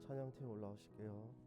찬양팀 올라오실게요.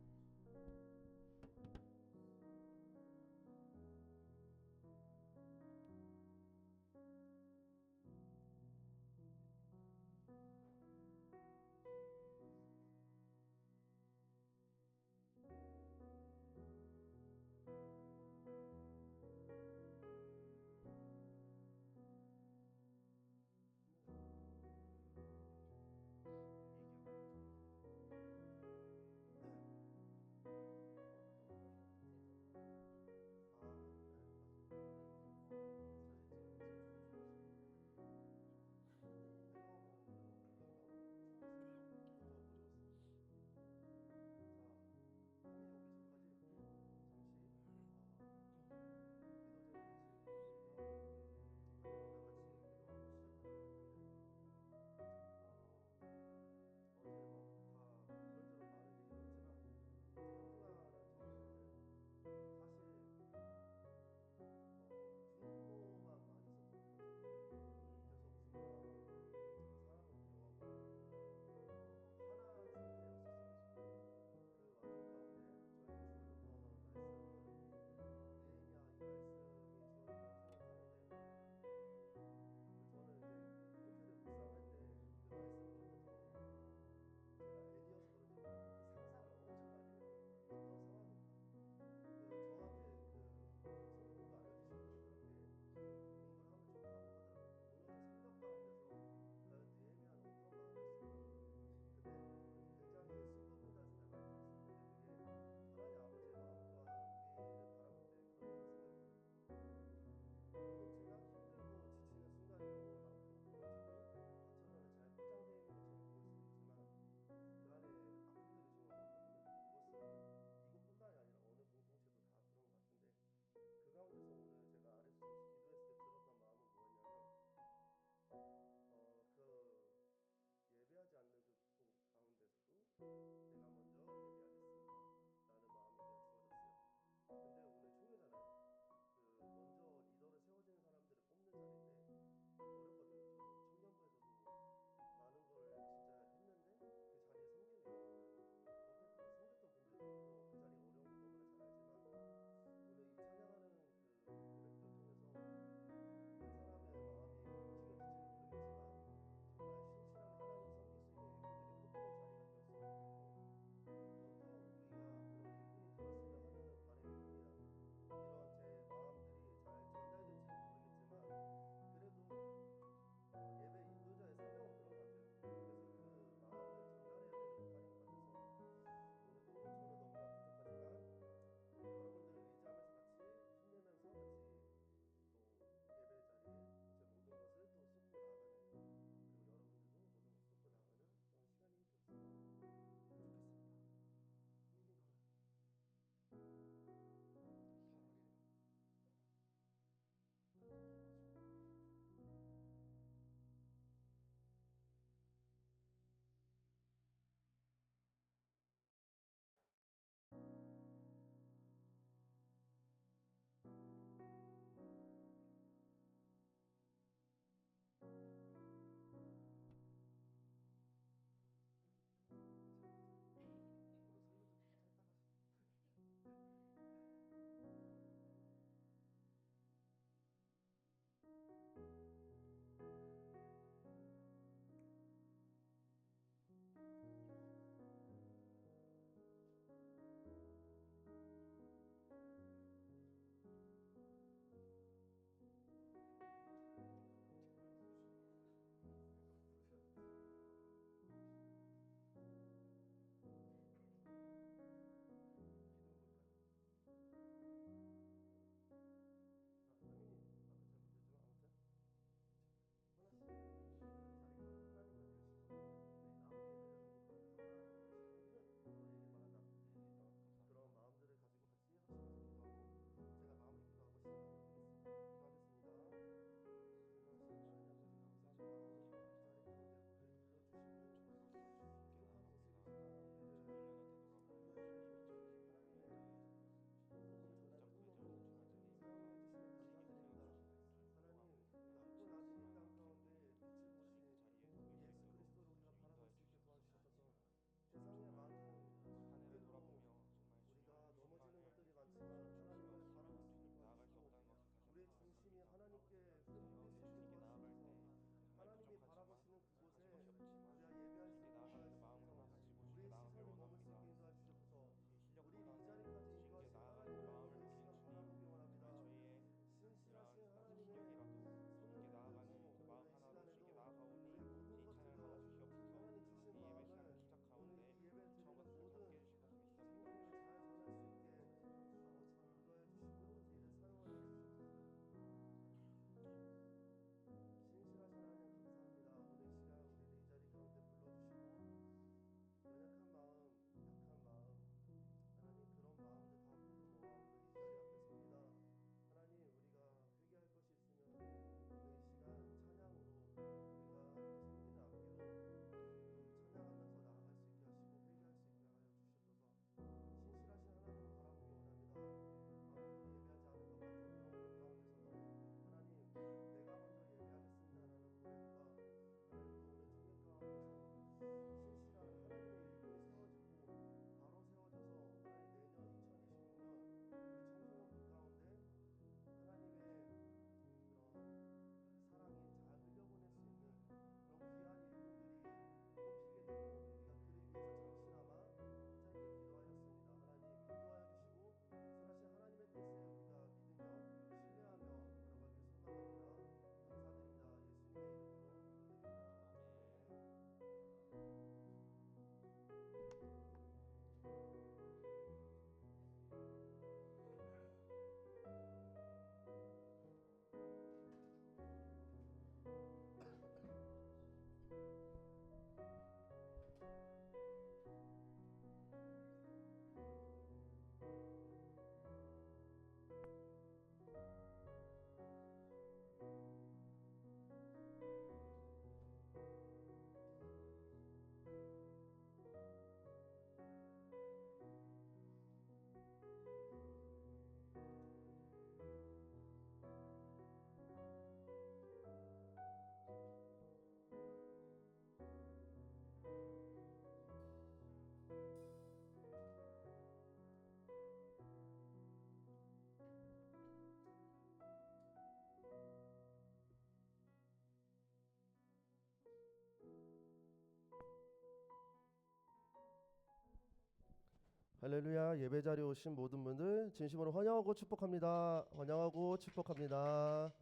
할렐루야. 예배 자리에 오신 모든 분들 진심으로 환영하고 축복합니다. 환영하고 축복합니다.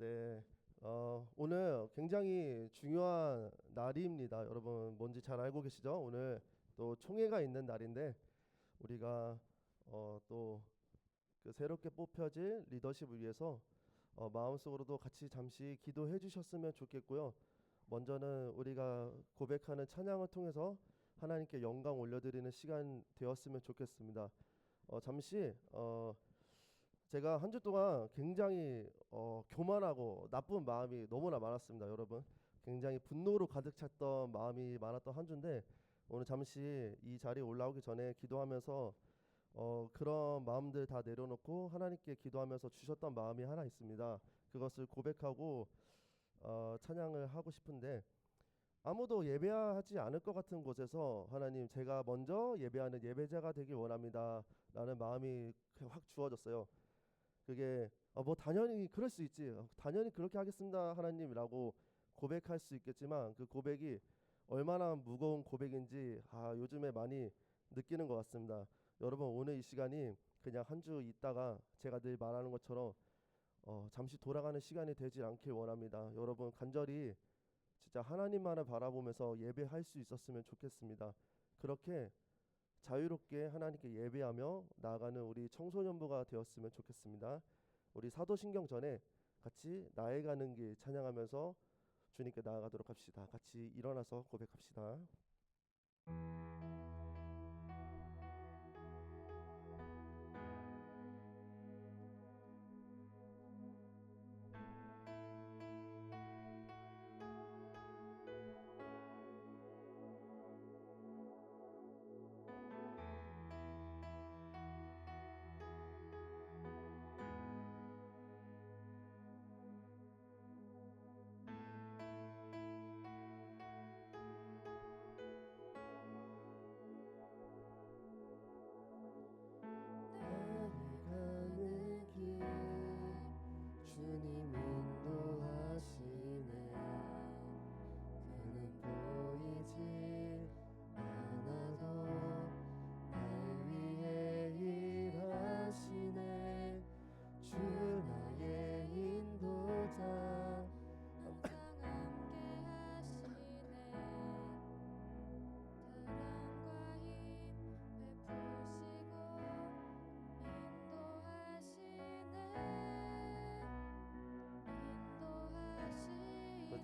네, 오늘 굉장히 중요한 날입니다. 여러분 뭔지 잘 알고 계시죠? 오늘 또 총회가 있는 날인데 우리가 또 그 새롭게 뽑혀질 리더십을 위해서 마음속으로도 같이 잠시 기도해 주셨으면 좋겠고요. 먼저는 우리가 고백하는 찬양을 통해서 하나님께 영광 올려드리는 시간 되었으면 좋겠습니다. 잠시 제가 한 주 동안 굉장히 교만하고 나쁜 마음이 너무나 많았습니다. 여러분 굉장히 분노로 가득 찼던 마음이 많았던 한 주인데 오늘 잠시 이 자리에 올라오기 전에 기도하면서 그런 마음들 다 내려놓고 하나님께 기도하면서 주셨던 마음이 하나 있습니다. 그것을 고백하고 찬양을 하고 싶은데 아무도 예배하지 않을 것 같은 곳에서 하나님 제가 먼저 예배하는 예배자가 되길 원합니다 라는 마음이 확 주어졌어요. 그게 뭐 당연히 그럴 수 있지, 당연히 그렇게 하겠습니다 하나님이라고 고백할 수 있겠지만 그 고백이 얼마나 무거운 고백인지 요즘에 많이 느끼는 것 같습니다. 여러분 오늘 이 시간이 그냥 한 주 있다가 제가 늘 말하는 것처럼 잠시 돌아가는 시간이 되지 않길 원합니다. 여러분 간절히 진짜 하나님만을 바라보면서 예배할 수 있었으면 좋겠습니다. 그렇게 자유롭게 하나님께 예배하며 나아가는 우리 청소년부가 되었으면 좋겠습니다. 우리 사도신경 전에 같이 나의 가는 길 찬양하면서 주님께 나아가도록 합시다. 같이 일어나서 고백합시다. 주님 인도하시네. 그는 보이지 않아도 날 위해 일하시네. 주 나의 인도자 항상 함께 하시네. 사랑과 힘 베푸시고 인도하시네.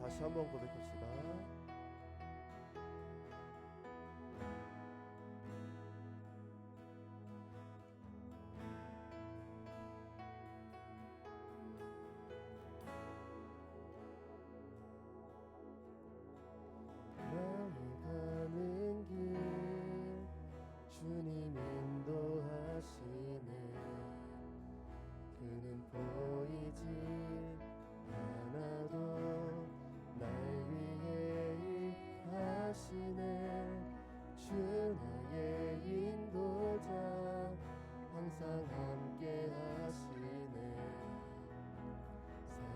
다시 한번 고백합시다. 나의 가는 길 주님 인도하시네. 그는 보이지 않아도 날 위해 일하시네. 주 나의 인도자 항상 함께 하시네.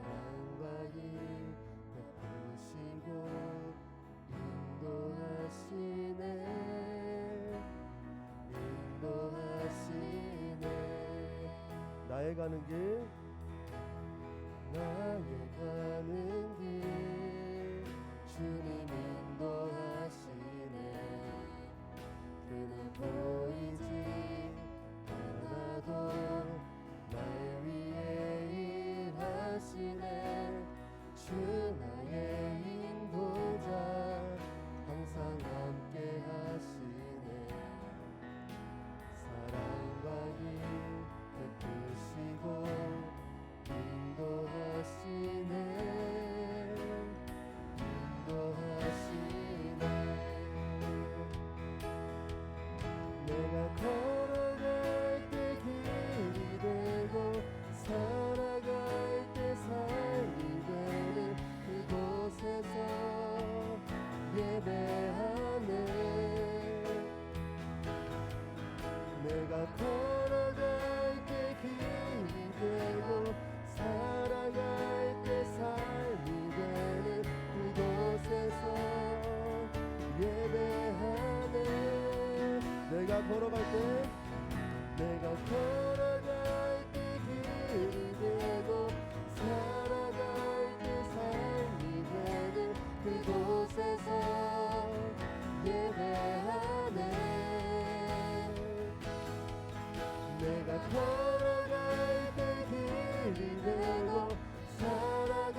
사랑과 힘 베푸시고 인도하시네. 나의 가는 길 나의 가는 길 주님 인도하시네. 그는 보이지 않아도 날 위해 일하시네. 주 나의 인도자 항상 함께 하시네. 사랑과 힘 베푸시고 인도하시네. 내가 걸어갈 때 길이 되고 살아갈 때 삶이 되는 그곳에서 예배하네. 내가 걸어갈 때 길이 되고 살아갈 때 삶이 되는 그곳에서 예배하네. 내가 걸어갈 때 내가 걸어갈 때 길이 되고 살아갈 때 삶이 되는 그곳에서 예배하네. 내가 걸어갈 때 길이 되고 살아갈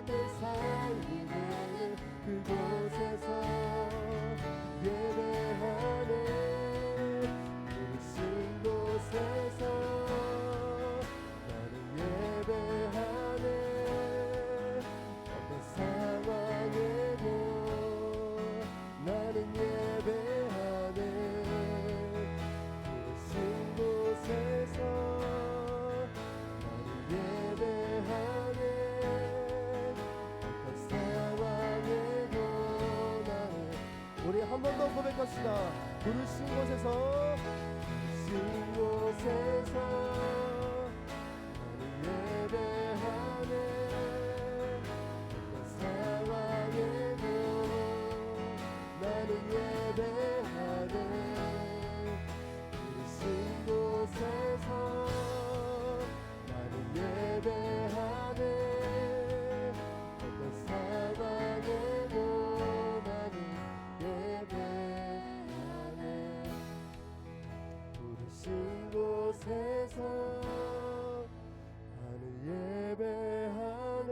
때 삶이 되는 그곳에서 예배하네. 부르신 곳에서 나는 예배하네. 어떤 상황에도 나는 예배하네. 부르신 곳에서 나는 예배하네. 어떤 상황에도 나는 우리 한 번 더 고백합시다. 부르신 곳에서 부르신 곳에서 나는 예배하네. 어떤 상황에도 나는 예배하네. 부르신 곳에서 나는 예배하네. 어떤 상황에도 나는 예배하네. 부르신 곳에서 나는 예배하네.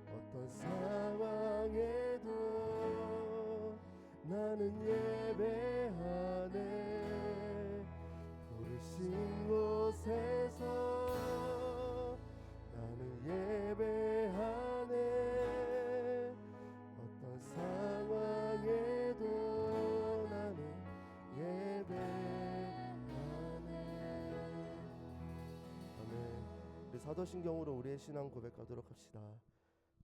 어떤 상황에도 나는 예배하네. 부르신 곳에서 나는 예배하네. 어떤 상황에도 나는 예배하네. 아멘. 우리 사도신경으로 우리의 신앙 고백하도록 합시다.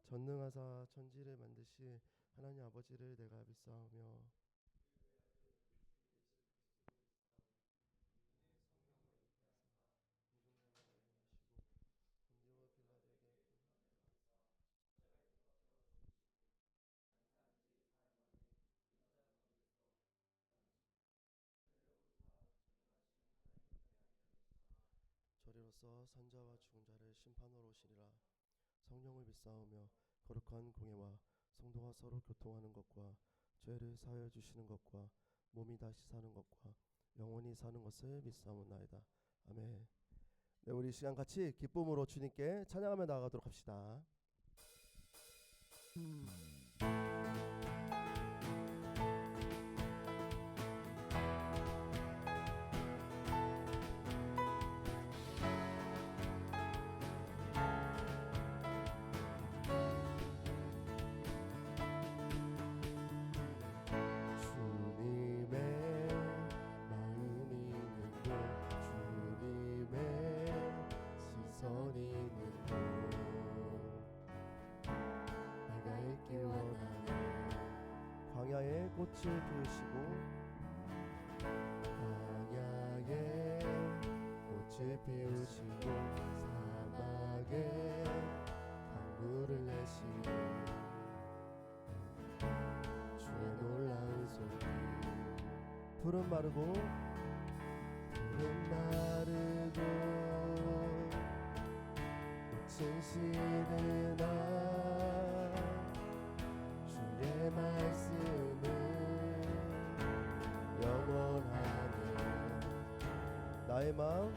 전능하사 천지를 만드신 하나님 아버지를 내가 믿사오며 저리로서 산자와 죽은 자를 심판하러 오시리라. 성령을 믿사오며 거룩한 공예와 성도가 서로 교통하는 것과 죄를 사하여 주시는 것과 몸이 다시 사는 것과 영원히 사는 것을 믿사옵나이다. 아멘. 네, 우리 이 시간 같이 기쁨으로 주님께 찬양하며 나아가도록 합시다. 주님의 마음이 있는 곳, 주님의 시선이 있는 곳, 내가 있길 원하네. 광야에 꽃을 피우시고 광야에 꽃을 피우시고 사막에 강물을 내시고 주의 놀라운 소리. 푸른 마르고 푸른 마르고 꽃은 시드나 주의 말씀은 영원하네. 나의 마음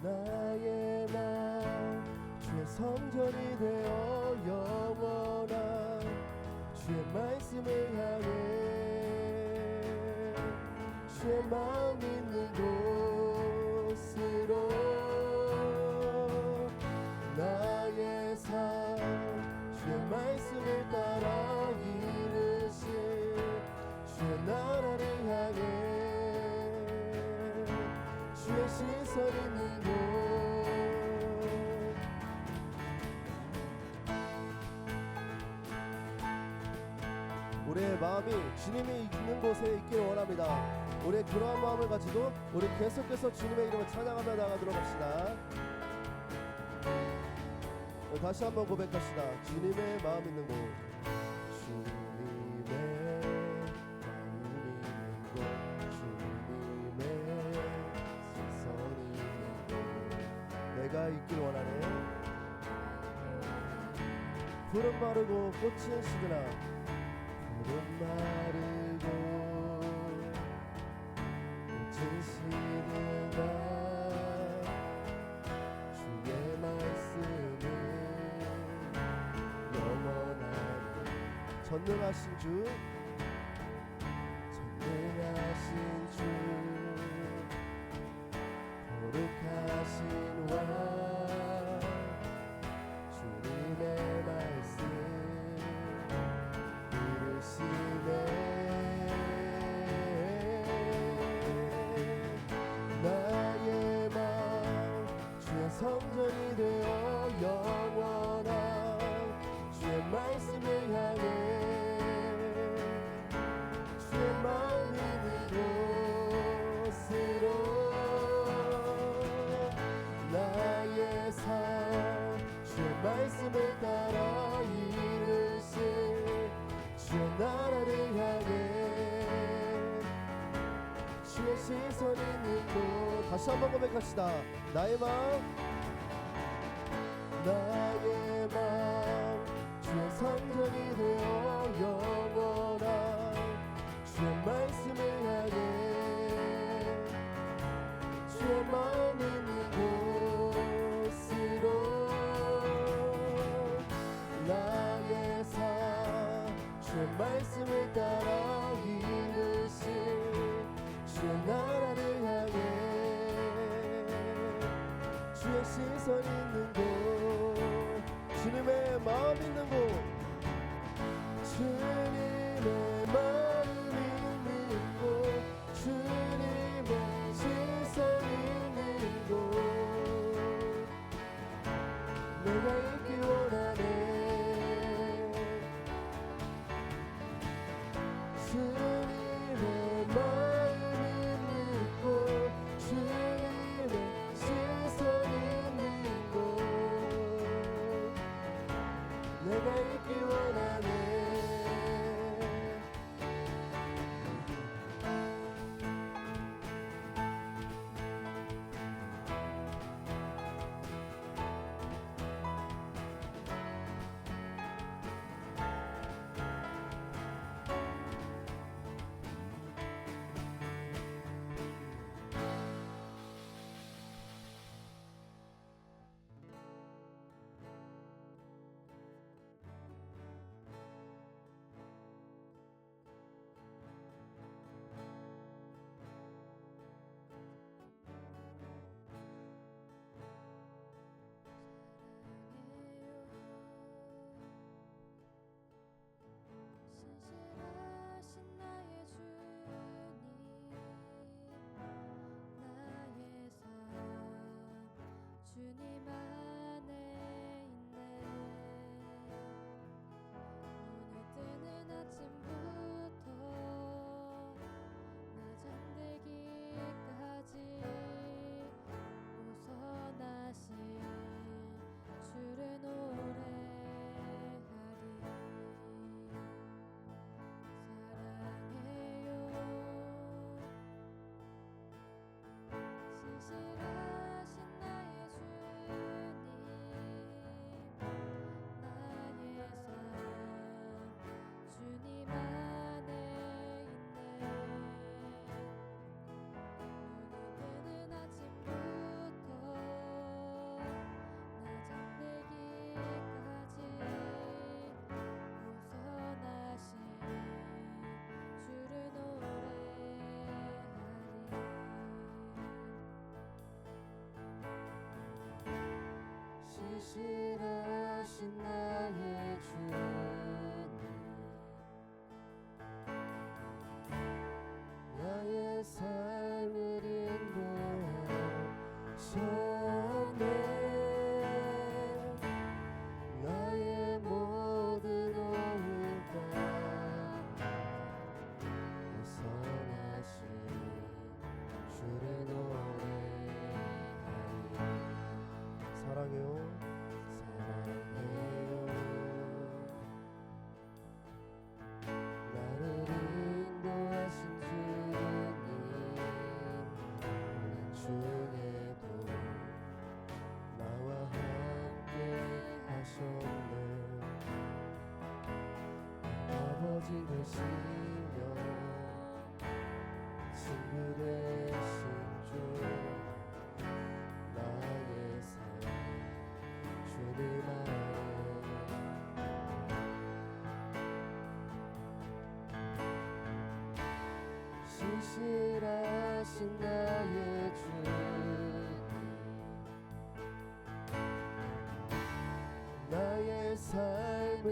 나의 마음 주의 성전이 되어 영원한 주의 말씀을 향해 주의 마음 있는 곳으로 나의 삶 주의 말씀을 따라 이르신 주의 나라를 향해 주의 시선 있는 곳. 우리의 마음이 주님이 있는 곳에 있기를 원합니다. 우리의 그러한 마음을 가지고 우리 계속해서 주님의 이름을 찬양하며 나가도록 합시다. 다시 한번 고백합시다. 주님의 마음 있는 곳. 주님의 푸른 마르고 꽃은 시드나 푸른 마르고 꽃은 시드나 주의 말씀은 영원하니 전능하신 주 전능하신 주 거룩하신 왕 주님의 말씀 이루시네 나의 마음 주의 성전이 되어 영원한 주의 말씀을 향해 주의 마음 있는 곳으로 나의 삶 주의 말씀을 따라 이루실 주의 나라를 향해 주의 시선 있는 곳 다시 한번 고백합시다. 나의 마음 나의 마음 주의 성전이 되어 영원한 주의 말씀을 향해 주의 마음 있는 곳으로 나의 삶 주의 말씀을 따라 이루실 주의 나라를 향해 주의 시선 있는 곳 주님의 마음 있는 곳 주님의 마음 있는 곳 주님의 시선 있는 곳 내가 있기 원하네 주님의 마음 있는 곳 주님의 시선 있는 곳 내가 있기 원하네 지내시며 친구 되신 주 나의 삶 주님 안에 신실하신 나의 주 나의 삶을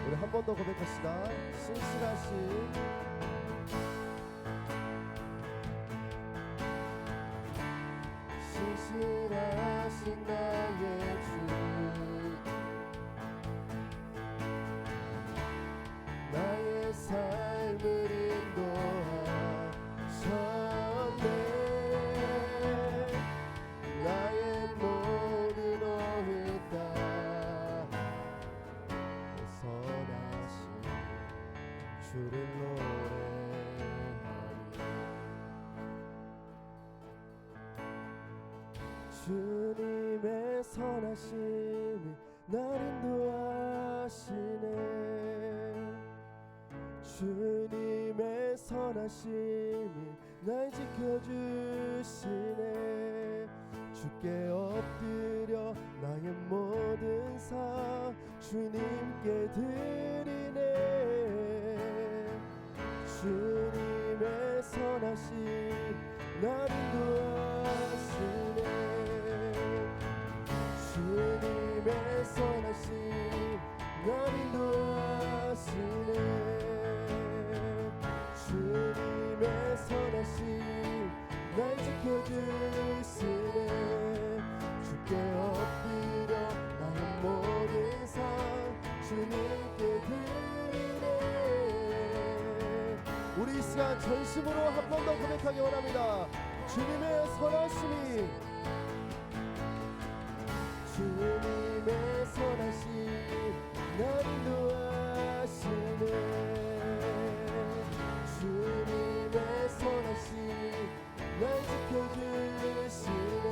우리 한 번 더 고백합시다. 신실하신 나의 주 나의 삶을 인도하셨네 나의 모든 오해 다 선하신 주를 노래하리 주님의 선하심이 날 인도하시네 주님의 선하심이 날 지켜주시네 주께 엎드려 나의 모든 사 주님께 드리네 주님의 선하심 날 인도하시네 주님의 선하심 날 인도하시네 주님의 선하심 날 지켜주시네 주께 엎드려 나의 모든 삶 주님께 드리네 우리 이 시간 전심으로 한 번 더 고백하기 원합니다. 주님의 선하심이 주님의 선하심 날 인도하시네 주님의 선하심 날 지켜주시네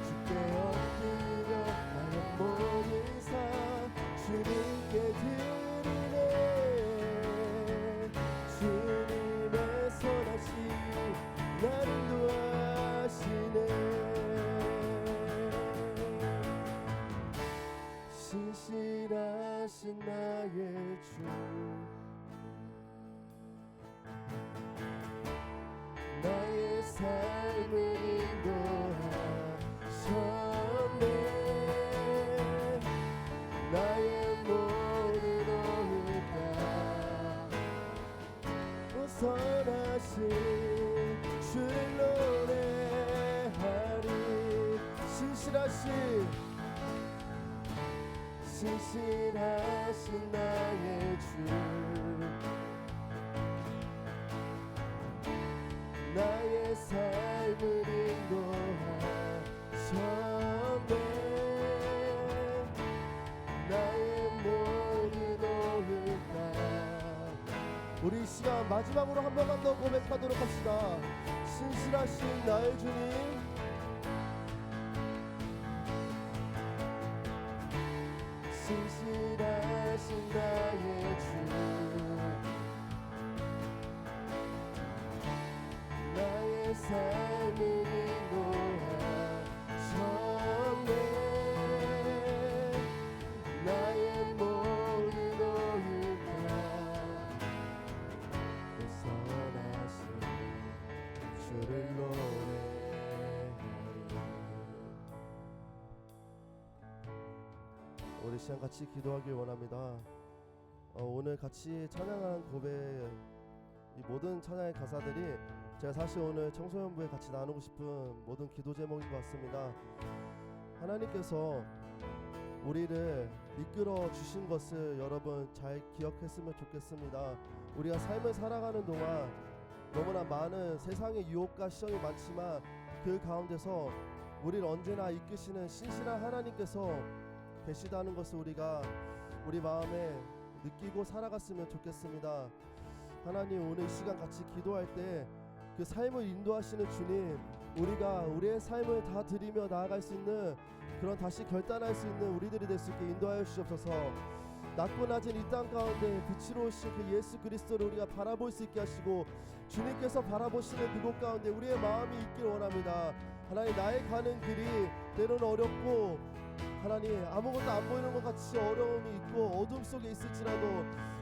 주께 엎드려 나의 모든 삶 주님께 드리네 주님의 선하심 날 인도하시네 신실하신 나의 주 나의 삶을 인도하셨네 나의 모든 오해가 선하신 주를 노래하리 신실하신 나의 주 나의 삶을 인도하셨네 나의 모든 오해가 우리 이 시간 마지막으로 한 번만 더 고백하도록 합시다. 신실하신 나의 주님 신실하신 나의 주 나의 삶을 인도하셨네 나의 모든 오해가 선하신 주를 노래하리 우리 시간 같이 기도하길 원합니다. 오늘 같이 찬양한 고백 이 모든 찬양의 가사들이 제가 사실 오늘 청소년부에 같이 나누고 싶은 모든 기도 제목인 것 같습니다. 하나님께서 우리를 이끌어 주신 것을 여러분 잘 기억했으면 좋겠습니다. 우리가 삶을 살아가는 동안 너무나 많은 세상의 유혹과 시험이 많지만 그 가운데서 우리를 언제나 이끄시는 신실한 하나님께서 계시다는 것을 우리가 우리 마음에 느끼고 살아갔으면 좋겠습니다. 하나님 오늘 이 시간 같이 기도할 때 그 삶을 인도하시는 주님, 우리가 우리의 삶을 다 드리며 나아갈 수 있는 그런 다시 결단할 수 있는 우리들이 될 수 있게 인도하여 주시옵소서. 낮고 낮은 이 땅 가운데 빛으로 오신 그 예수 그리스도를 우리가 바라볼 수 있게 하시고 주님께서 바라보시는 그곳 가운데 우리의 마음이 있길 원합니다. 하나님, 나의 가는 길이 때로는 어렵고 하나님 아무것도 안 보이는 것 같이 어려움이 있고 어둠 속에 있을지라도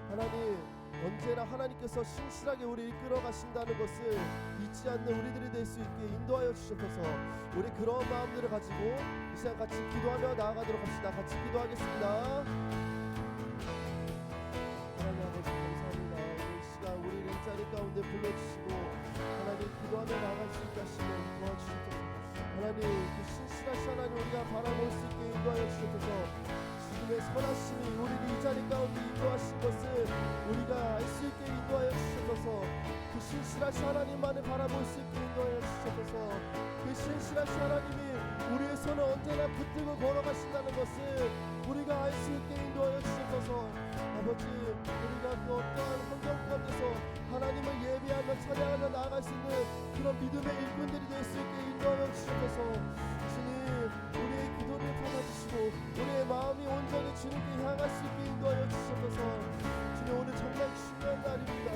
하나님 언제나 하나님께서 신실하게 우리 이끌어 가신다는 것을 잊지 않는 우리들이 될 수 있게 인도하여 주셔서 우리 그런 마음들을 가지고 이 시간 같이 기도하며 나아가도록 합시다. 같이 기도하겠습니다. 하나님 아버지 감사합니다. 오늘 이 시간 우리를 이 자리 가운데 불러주시고 하나님 기도하며 나아갈 수 있게 하시고 도와주셔서 하나님 그 신실하신 하나님 우리가 바라볼 수 있게 인도하여 주셔서 주님의 선하심이 우리를 이 자리 가운데 인도하신 것을 우리가 알 수 있게 인도하여 주셔서 그 신실하신 하나님만을 바라볼 수 있게 인도하여 주셔서 그 신실하신 하나님이 우리의 손을 언제나 붙들고 걸어가신다는 것을 우리가 알 수 있게 인도하여 주셔서 아버지, 우리가 그 어떠한 환경 가운데서 하나님을 예배하며 찬양하며 나아갈 수 있는 그런 믿음의 일꾼들이 될 수 있게 인도하여 주셔서 주님, 우리의 기도를 받아주시고 우리의 마음이 온전히 주님께 향할 수 있게 인도하여 주셔서 주님, 오늘 정말 중요한 날입니다.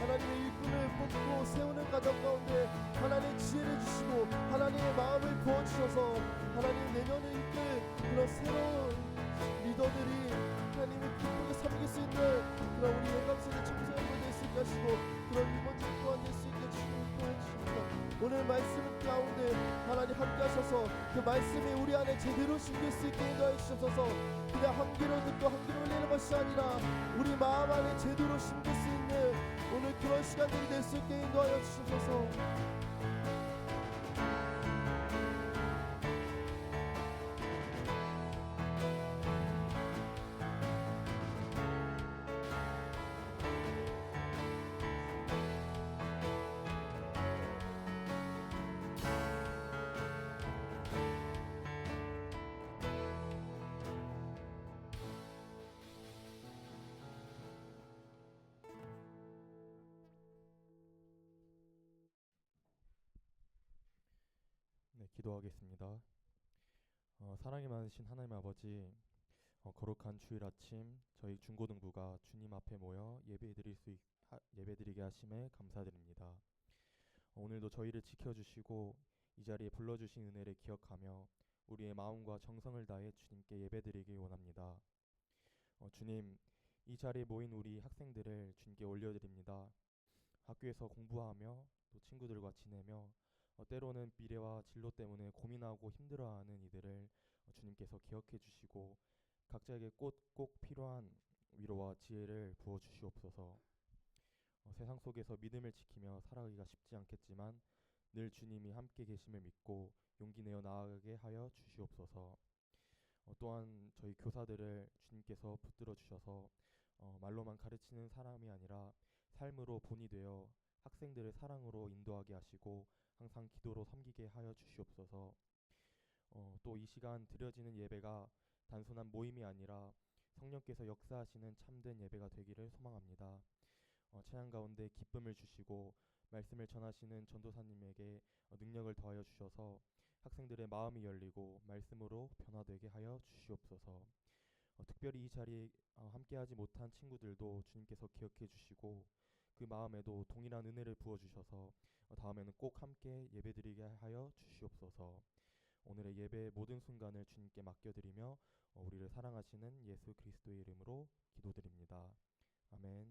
하나님의 일꾼을 뽑고 세우는 가정 가운데 하나님의 지혜를 주시고 하나님의 마음을 부어주셔서 하나님 내년을 이끌 그런 새로운 리더들이 하나님을 기쁘게 섬길 수 있는 그런 우리 영감세대 청소년들 될 수 있게 하시고 그런 임원들 또한 될 수 있게 주시고 인도해 주십니다. 오늘 말씀 가운데 하나님 함께 하셔서 그 말씀이 우리 안에 제대로 심길 수 있게 인도해 주셔서 그냥 한 귀로 듣고 한 귀로 흘리는 것이 아니라 우리 마음 안에 제대로 심길 수 있는 오늘 그런 시간들이 될 수 있게 인도하여 주셔서 네, 기도하겠습니다. 사랑이 많으신 하나님 아버지, 거룩한 주일 아침 저희 중고등부가 주님 앞에 모여 예배드리게 하심에 감사드립니다. 오늘도 저희를 지켜주시고 이 자리에 불러주신 은혜를 기억하며 우리의 마음과 정성을 다해 주님께 예배드리기 원합니다. 주님, 이 자리에 모인 우리 학생들을 주님께 올려드립니다. 학교에서 공부하며 또 친구들과 지내며 때로는 미래와 진로 때문에 고민하고 힘들어하는 이들을 주님께서 기억해 주시고 각자에게 꼭 필요한 위로와 지혜를 부어 주시옵소서. 세상 속에서 믿음을 지키며 살아가기가 쉽지 않겠지만 늘 주님이 함께 계심을 믿고 용기 내어 나아가게 하여 주시옵소서. 또한 저희 교사들을 주님께서 붙들어 주셔서 말로만 가르치는 사람이 아니라 삶으로 본이 되어 학생들을 사랑으로 인도하게 하시고 항상 기도로 섬기게 하여 주시옵소서. 또 이 시간 드려지는 예배가 단순한 모임이 아니라 성령께서 역사하시는 참된 예배가 되기를 소망합니다. 찬양 가운데 기쁨을 주시고 말씀을 전하시는 전도사님에게 능력을 더하여 주셔서 학생들의 마음이 열리고 말씀으로 변화되게 하여 주시옵소서. 특별히 이 자리에 함께하지 못한 친구들도 주님께서 기억해 주시고 그 마음에도 동일한 은혜를 부어주셔서 다음에는 꼭 함께 예배드리게 하여 주시옵소서. 오늘의 예배의 모든 순간을 주님께 맡겨드리며 우리를 사랑하시는 예수 그리스도의 이름으로 기도드립니다. 아멘.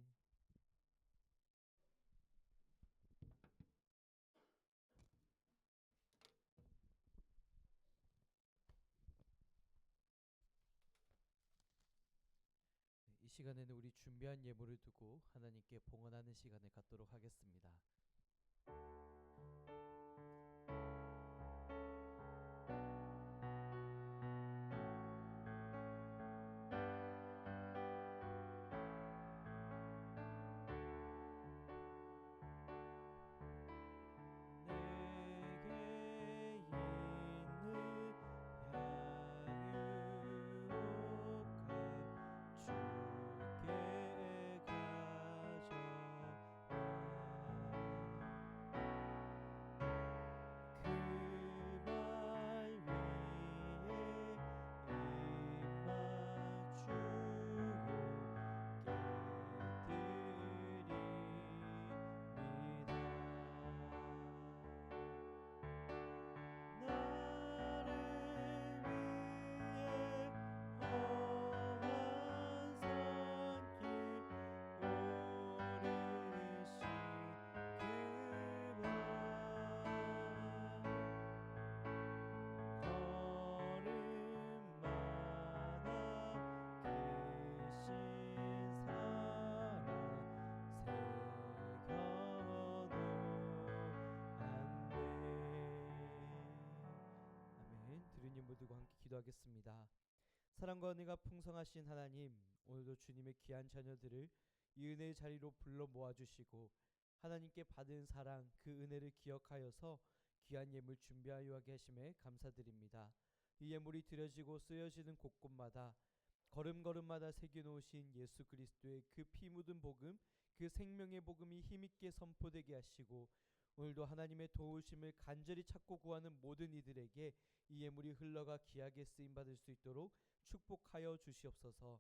이 시간에는 우리 준비한 예물을 두고 하나님께 봉헌하는 시간을 갖도록 하겠습니다. 두고 함께 기도하겠습니다. 사랑과 은혜가 풍성하신 하나님, 오늘도 주님의 귀한 자녀들을 이 은혜의 자리로 불러 모아주시고 하나님께 받은 사랑 그 은혜를 기억하여서 귀한 예물 준비하여 하게 하심에 감사드립니다. 이 예물이 드려지고 쓰여지는 곳곳마다 걸음걸음마다 새겨놓으신 예수 그리스도의 그 피 묻은 복음, 그 생명의 복음이 힘있게 선포되게 하시고 오늘도 하나님의 도우심을 간절히 찾고 구하는 모든 이들에게 이 예물이 흘러가 귀하게 쓰임받을 수 있도록 축복하여 주시옵소서.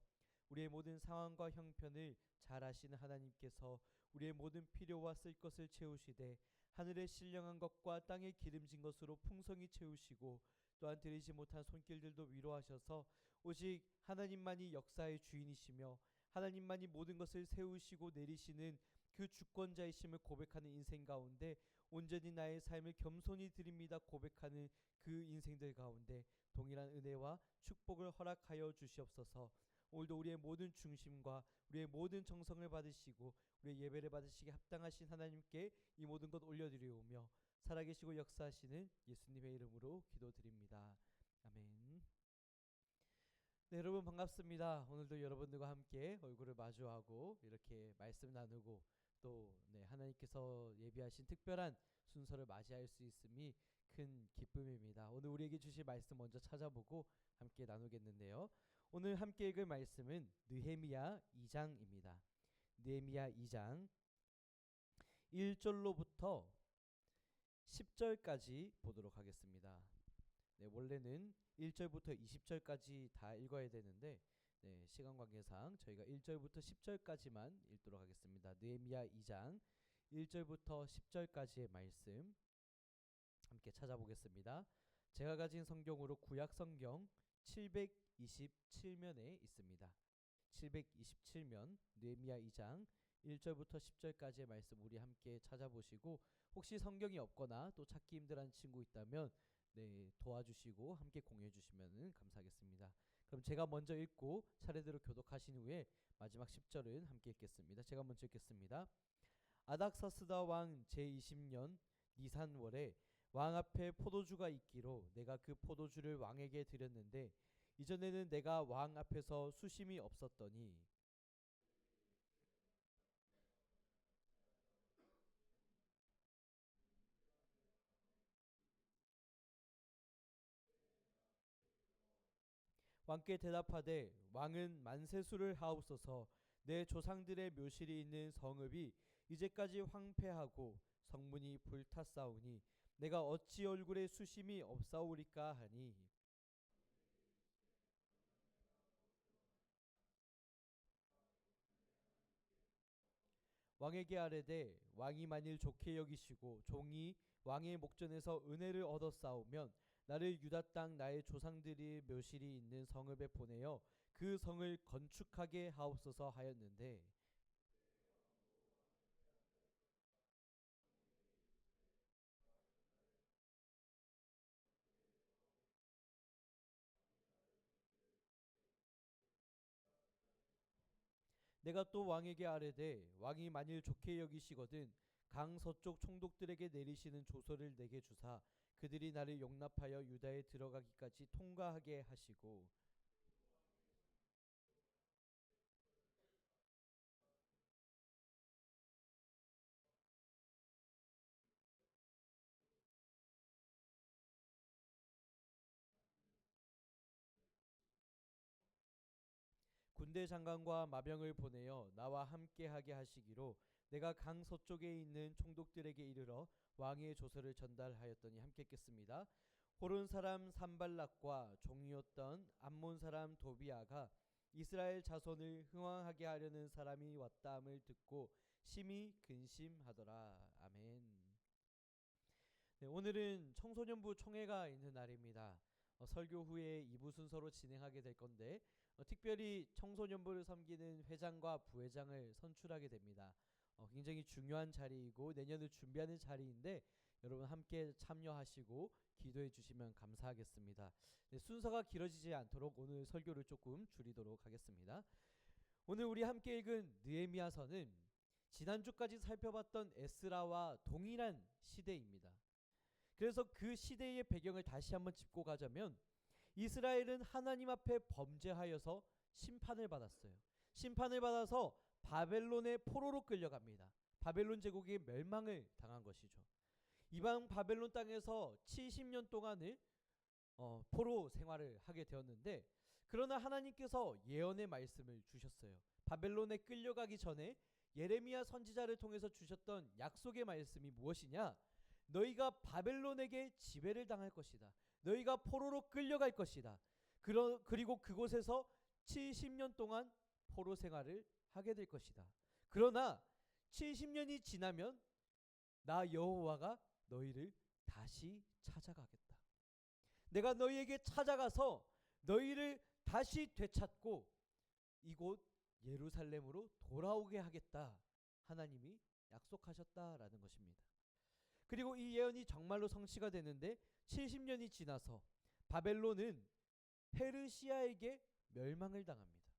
우리의 모든 상황과 형편을 잘 아시는 하나님께서 우리의 모든 필요와 쓸 것을 채우시되 하늘의 신령한 것과 땅에 기름진 것으로 풍성히 채우시고 또한 드리지 못한 손길들도 위로하셔서 오직 하나님만이 역사의 주인이시며 하나님만이 모든 것을 세우시고 내리시는 그 주권자이심을 고백하는 인생 가운데 온전히 나의 삶을 겸손히 드립니다 고백하는 그 인생들 가운데 동일한 은혜와 축복을 허락하여 주시옵소서. 오늘도 우리의 모든 중심과 우리의 모든 정성을 받으시고 우리의 예배를 받으시기 합당하신 하나님께 이 모든 것 올려드리오며 살아계시고 역사하시는 예수님의 이름으로 기도드립니다. 아멘. 네, 여러분 반갑습니다. 오늘도 여러분들과 함께 얼굴을 마주하고 이렇게 말씀 나누고 또 하나님께서 예비하신 특별한 순서를 맞이할 수 있음이 큰 기쁨입니다. 오늘 우리에게 주실 말씀 먼저 찾아보고 함께 나누겠는데요. 오늘 함께 읽을 말씀은 느헤미야 2장입니다. 느헤미야 2장 1절로부터 10절까지 보도록 하겠습니다. 네, 원래는 1절부터 20절까지 다 읽어야 되는데 시간 관계상 저희가 1절부터 10절까지만 읽도록 하겠습니다. 느헤미야 2장 1절부터 10절까지의 말씀 함께 찾아보겠습니다. 제가 가진 성경으로 구약 성경 727면에 있습니다. 727면 느헤미야 2장 1절부터 10절까지의 말씀 우리 함께 찾아보시고 혹시 성경이 없거나 또 찾기 힘들한 친구 있다면 도와주시고 함께 공유해 주시면 감사하겠습니다. 그럼 제가 먼저 읽고 차례대로 교독하신 후에 마지막 10절은 함께 읽겠습니다. 제가 먼저 읽겠습니다. 아닥사스다 왕 제20년 니산월에 왕 앞에 포도주가 있기로 내가 그 포도주를 왕에게 드렸는데 이전에는 내가 왕 앞에서 수심이 없었더니 왕께 대답하되 왕은 만세수를 하옵소서. 내 조상들의 묘실이 있는 성읍이 이제까지 황폐하고 성문이 불탔사오니 내가 어찌 얼굴에 수심이 없사오리까 하니 왕에게 아뢰되 왕이 만일 좋게 여기시고 종이 왕의 목전에서 은혜를 얻었사오면 나를 유다 땅 나의 조상들이 묘실이 있는 성읍에 보내어 그 성을 건축하게 하옵소서 하였는데 내가 또 왕에게 아뢰되 왕이 만일 좋게 여기시거든 강 서쪽 총독들에게 내리시는 조서를 내게 주사 그들이 나를 용납하여 유다에 들어가기까지 통과하게 하시고 군대 장관과 마병을 보내어 나와 함께하게 하시기로 내가 강 서쪽에 있는 총독들에게 이르러 왕의 조서를 전달하였더니 함께 읽겠습니다. 호른 사람 산발락과 종이었던 암몬 사람 도비아가 이스라엘 자손을 흥왕하게 하려는 사람이 왔다함을 듣고 심히 근심하더라. 아멘. 오늘은 청소년부 총회가 있는 날입니다. 설교 후에 2부 순서로 진행하게 될 건데 특별히 청소년부를 섬기는 회장과 부회장을 선출하게 됩니다. 굉장히 중요한 자리이고 내년을 준비하는 자리인데 여러분 함께 참여하시고 기도해 주시면 감사하겠습니다. 순서가 길어지지 않도록 오늘 설교를 조금 줄이도록 하겠습니다. 오늘 우리 함께 읽은 느헤미야서는 지난주까지 살펴봤던 에스라와 동일한 시대입니다. 그래서 그 시대의 배경을 다시 한번 짚고 가자면 이스라엘은 하나님 앞에 범죄하여서 심판을 받았어요. 심판을 받아서 바벨론의 포로로 끌려갑니다. 바벨론 제국의 멸망을 당한 것이죠. 이방 바벨론 땅에서 70년 동안을 포로 생활을 하게 되었는데, 그러나 하나님께서 예언의 말씀을 주셨어요. 바벨론에 끌려가기 전에 예레미야 선지자를 통해서 주셨던 약속의 말씀이 무엇이냐? 너희가 바벨론에게 지배를 당할 것이다. 너희가 포로로 끌려갈 것이다. 그리고 그곳에서 70년 동안 포로 생활을 하게 될 것이다. 그러나 70년이 지나면 나 여호와가 너희를 다시 찾아가겠다. 내가 너희에게 찾아가서 너희를 다시 되찾고 이곳 예루살렘으로 돌아오게 하겠다. 하나님이 약속하셨다라는 것입니다. 그리고 이 예언이 정말로 성취가 되는데 70년이 지나서 바벨론은 페르시아에게 멸망을 당합니다.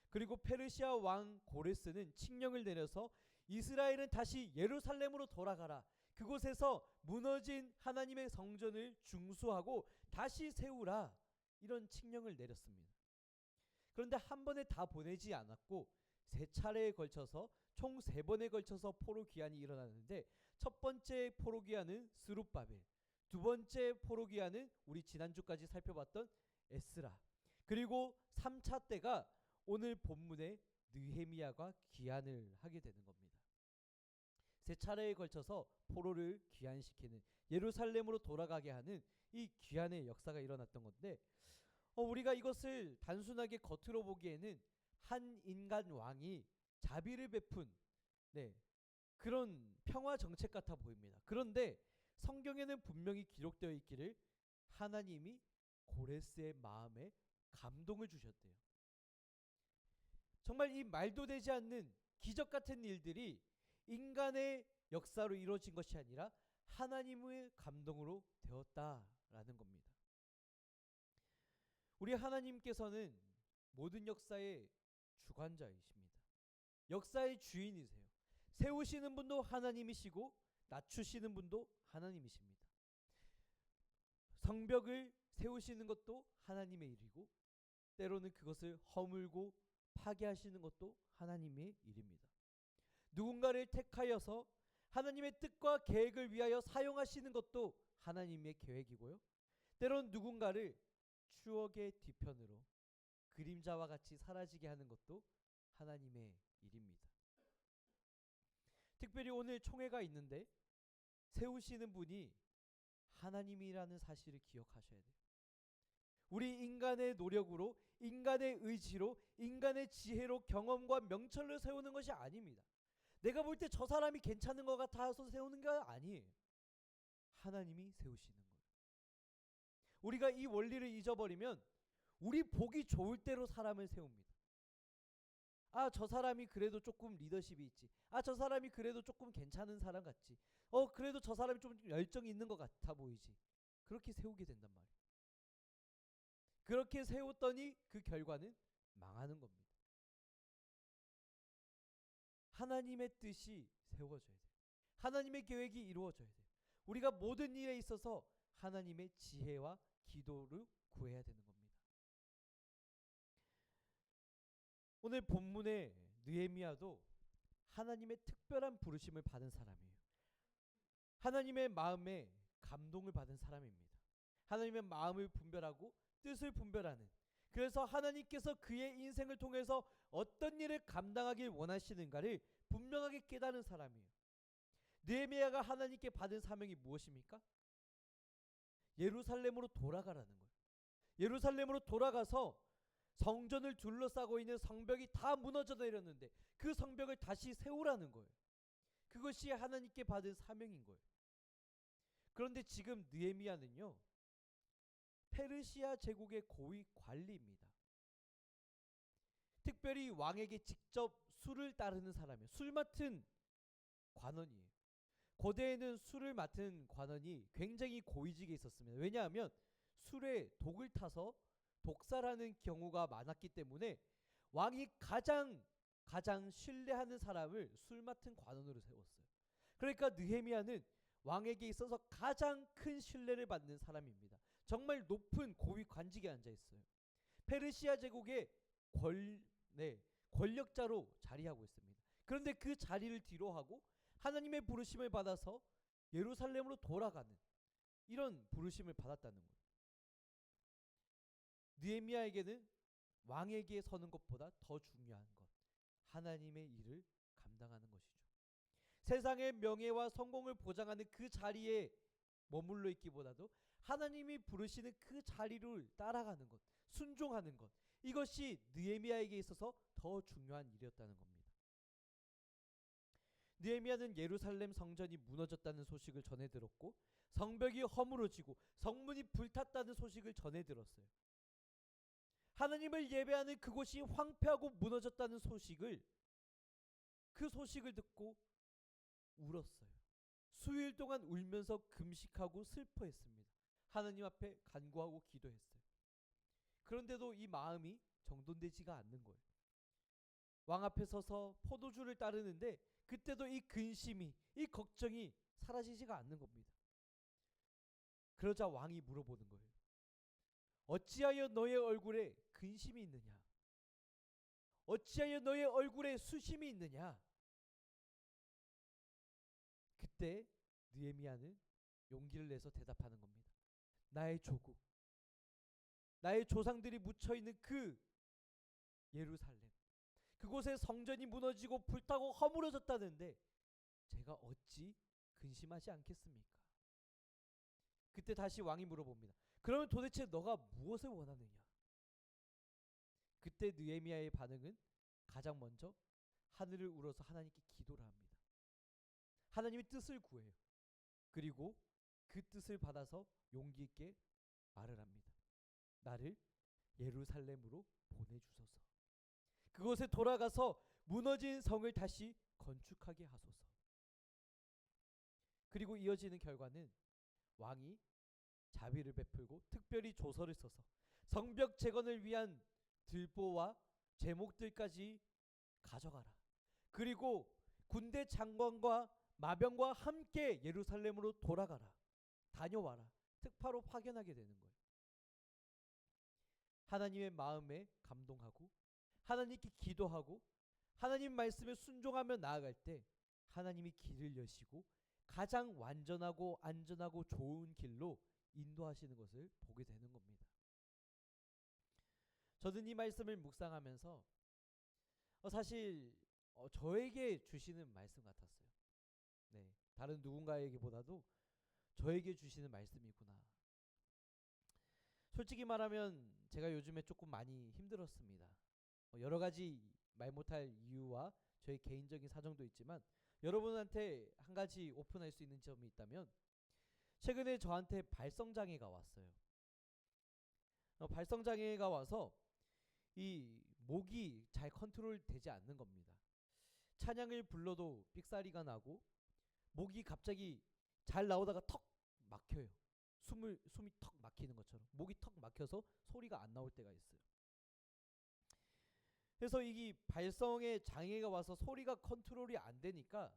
그리고 페르시아 왕 고레스는 칙령을 내려서 이스라엘은 다시 예루살렘으로 돌아가라. 그곳에서 무너진 하나님의 성전을 중수하고 다시 세우라. 이런 칙령을 내렸습니다. 그런데 한 번에 다 보내지 않았고 세 차례에 걸쳐서 총 3번에 걸쳐서 포로 기한이 일어나는데, 첫 번째 포로 기한은 스룹바벨, 두 번째 포로 기한은 우리 지난주까지 살펴봤던 에스라, 그리고 3차 때가 오늘 본문의 느헤미야가 기한을 하게 되는 겁니다. 세 차례에 걸쳐서 포로를 기한시키는, 예루살렘으로 돌아가게 하는 이 기한의 역사가 일어났던 건데, 우리가 이것을 단순하게 겉으로 보기에는 한 인간 왕이 자비를 베푼 그런 평화 정책 같아 보입니다. 그런데 성경에는 분명히 기록되어 있기를 하나님이 고레스의 마음에 감동을 주셨대요. 정말 이 말도 되지 않는 기적 같은 일들이 인간의 역사로 이루어진 것이 아니라 하나님의 감동으로 되었다라는 겁니다. 우리 하나님께서는 모든 역사의 주관자이십니다. 역사의 주인이세요. 세우시는 분도 하나님이시고 낮추시는 분도 하나님이십니다. 성벽을 세우시는 것도 하나님의 일이고 때로는 그것을 허물고 파괴하시는 것도 하나님의 일입니다. 누군가를 택하여서 하나님의 뜻과 계획을 위하여 사용하시는 것도 하나님의 계획이고요. 때로는 누군가를 추억의 뒤편으로 그림자와 같이 사라지게 하는 것도 하나님의 일입니다. 특별히 오늘 총회가 있는데 세우시는 분이 하나님이라는 사실을 기억하셔야 돼요. 우리 인간의 노력으로, 인간의 의지로, 인간의 지혜로, 경험과 명철로 세우는 것이 아닙니다. 내가 볼 때 저 사람이 괜찮은 것 같아서 세우는 게 아니에요. 하나님이 세우시는 거예요. 우리가 이 원리를 잊어버리면 우리 보기 좋을 대로 사람을 세웁니다. 저 사람이 그래도 조금 리더십이 있지. 저 사람이 그래도 조금 괜찮은 사람 같지. 그래도 저 사람이 좀 열정이 있는 것 같아 보이지. 그렇게 세우게 된단 말이에요. 그렇게 세웠더니 그 결과는 망하는 겁니다. 하나님의 뜻이 세워져야 돼요. 하나님의 계획이 이루어져야 돼요. 우리가 모든 일에 있어서 하나님의 지혜와 기도를 구해야 되는 겁니다. 오늘 본문의 느헤미야도 하나님의 특별한 부르심을 받은 사람이에요. 하나님의 마음에 감동을 받은 사람입니다. 하나님의 마음을 분별하고 뜻을 분별하는, 그래서 하나님께서 그의 인생을 통해서 어떤 일을 감당하길 원하시는가를 분명하게 깨달은 사람이에요. 느헤미야가 하나님께 받은 사명이 무엇입니까? 예루살렘으로 돌아가라는 거예요. 예루살렘으로 돌아가서 성전을 둘러싸고 있는 성벽이 다 무너져 내렸는데 그 성벽을 다시 세우라는 거예요. 그것이 하나님께 받은 사명인 거예요. 그런데 지금 느헤미야는요, 페르시아 제국의 고위 관리입니다. 특별히 왕에게 직접 술을 따르는 사람이에요. 술 맡은 관원이에요. 고대에는 술을 맡은 관원이 굉장히 고위직에 있었습니다. 왜냐하면 술에 독을 타서 독살하는 경우가 많았기 때문에 왕이 가장 신뢰하는 사람을 술 맡은 관원으로 세웠어요. 그러니까 느헤미야는 왕에게 있어서 가장 큰 신뢰를 받는 사람입니다. 정말 높은 고위 관직에 앉아 있어요. 페르시아 제국의 권력자로 자리하고 있습니다. 그런데 그 자리를 뒤로하고 하나님의 부르심을 받아서 예루살렘으로 돌아가는 이런 부르심을 받았다는 거예요. 느헤미야에게는 왕에게 서는 것보다 더 중요한 것, 하나님의 일을 감당하는 것이죠. 세상의 명예와 성공을 보장하는 그 자리에 머물러 있기보다도 하나님이 부르시는 그 자리를 따라가는 것, 순종하는 것, 이것이 느헤미야에게 있어서 더 중요한 일이었다는 겁니다. 느헤미야는 예루살렘 성전이 무너졌다는 소식을 전해 들었고 성벽이 허물어지고 성문이 불탔다는 소식을 전해 들었어요. 하나님을 예배하는 그곳이 황폐하고 무너졌다는 그 소식을 듣고 울었어요. 수일 동안 울면서 금식하고 슬퍼했습니다. 하나님 앞에 간구하고 기도했어요. 그런데도 이 마음이 정돈되지가 않는 거예요. 왕 앞에 서서 포도주를 따르는데 그때도 이 근심이, 이 걱정이 사라지지가 않는 겁니다. 그러자 왕이 물어보는 거예요. 어찌하여 너의 얼굴에 근심이 있느냐? 어찌하여 너의 얼굴에 수심이 있느냐? 그때 느헤미야는 용기를 내서 대답하는 겁니다. 나의 조국, 나의 조상들이 묻혀있는 그 예루살렘, 그곳에 성전이 무너지고 불타고 허물어졌다는데 제가 어찌 근심하지 않겠습니까? 그때 다시 왕이 물어봅니다. 그러면 도대체 너가 무엇을 원하느냐? 그때 느헤미야의 반응은 가장 먼저 하늘을 울어서 하나님께 기도를 합니다. 하나님의 뜻을 구해요. 그리고 그 뜻을 받아서 용기 있게 말을 합니다. 나를 예루살렘으로 보내주소서. 그곳에 돌아가서 무너진 성을 다시 건축하게 하소서. 그리고 이어지는 결과는 왕이 자비를 베풀고 특별히 조서를 써서 성벽 재건을 위한 들보와 제목들까지 가져가라. 그리고 군대 장관과 마병과 함께 예루살렘으로 돌아가라. 다녀와라. 특파로 파견하게 되는 거예요. 하나님의 마음에 감동하고 하나님께 기도하고 하나님 말씀에 순종하며 나아갈 때 하나님이 길을 여시고 가장 완전하고 안전하고 좋은 길로 인도하시는 것을 보게 되는 겁니다. 저는 이 말씀을 묵상하면서 사실 저에게 주시는 말씀 같았어요. 네, 다른 누군가에게보다도 저에게 주시는 말씀이구나. 솔직히 말하면 제가 요즘에 조금 많이 힘들었습니다. 여러 가지 말 못할 이유와 저의 개인적인 사정도 있지만 여러분한테 한 가지 오픈할 수 있는 점이 있다면 최근에 저한테 발성장애가 왔어요. 발성장애가 와서 이 목이 잘 컨트롤 되지 않는 겁니다. 찬양을 불러도 삑사리가 나고 목이 갑자기 잘 나오다가 턱 막혀요. 숨이 턱 막히는 것처럼 목이 턱 막혀서 소리가 안 나올 때가 있어요. 그래서 이 발성에 장애가 와서 소리가 컨트롤이 안 되니까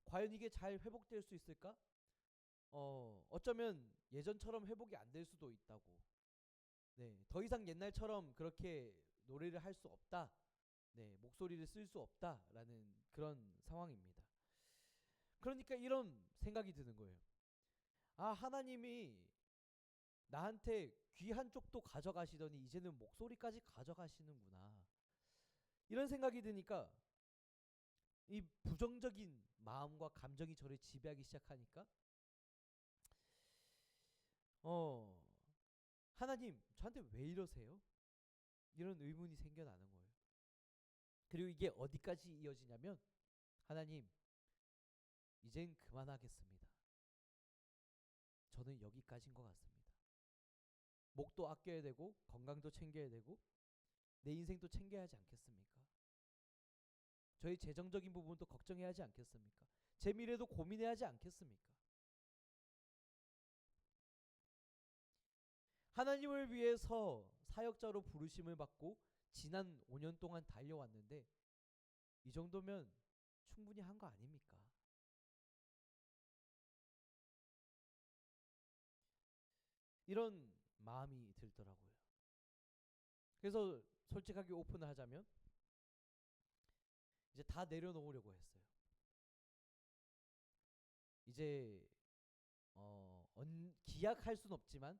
과연 이게 잘 회복될 수 있을까? 어쩌면 예전처럼 회복이 안 될 수도 있다고. 네, 더 이상 옛날처럼 그렇게 노래를 할 수 없다. 네, 목소리를 쓸 수 없다라는 그런 상황입니다. 그러니까 이런 생각이 드는 거예요. 아, 하나님이 나한테 귀 한쪽도 가져가시더니 이제는 목소리까지 가져가시는구나. 이런 생각이 드니까 이 부정적인 마음과 감정이 저를 지배하기 시작하니까 하나님 저한테 왜 이러세요? 이런 의문이 생겨나는 거예요. 그리고 이게 어디까지 이어지냐면 하나님 이젠 그만하겠습니다. 저는 여기까지인 것 같습니다. 목도 아껴야 되고 건강도 챙겨야 되고 내 인생도 챙겨야 하지 않겠습니까? 저희 재정적인 부분도 걱정해야 하지 않겠습니까? 제 미래도 고민해야 하지 않겠습니까? 하나님을 위해서 사역자로 부르심을 받고 지난 5년 동안 달려왔는데 이 정도면 충분히 한 거 아닙니까? 이런 마음이 들더라고요. 그래서 솔직하게 오픈을 하자면 이제 다 내려놓으려고 했어요. 이제 기약할 순 없지만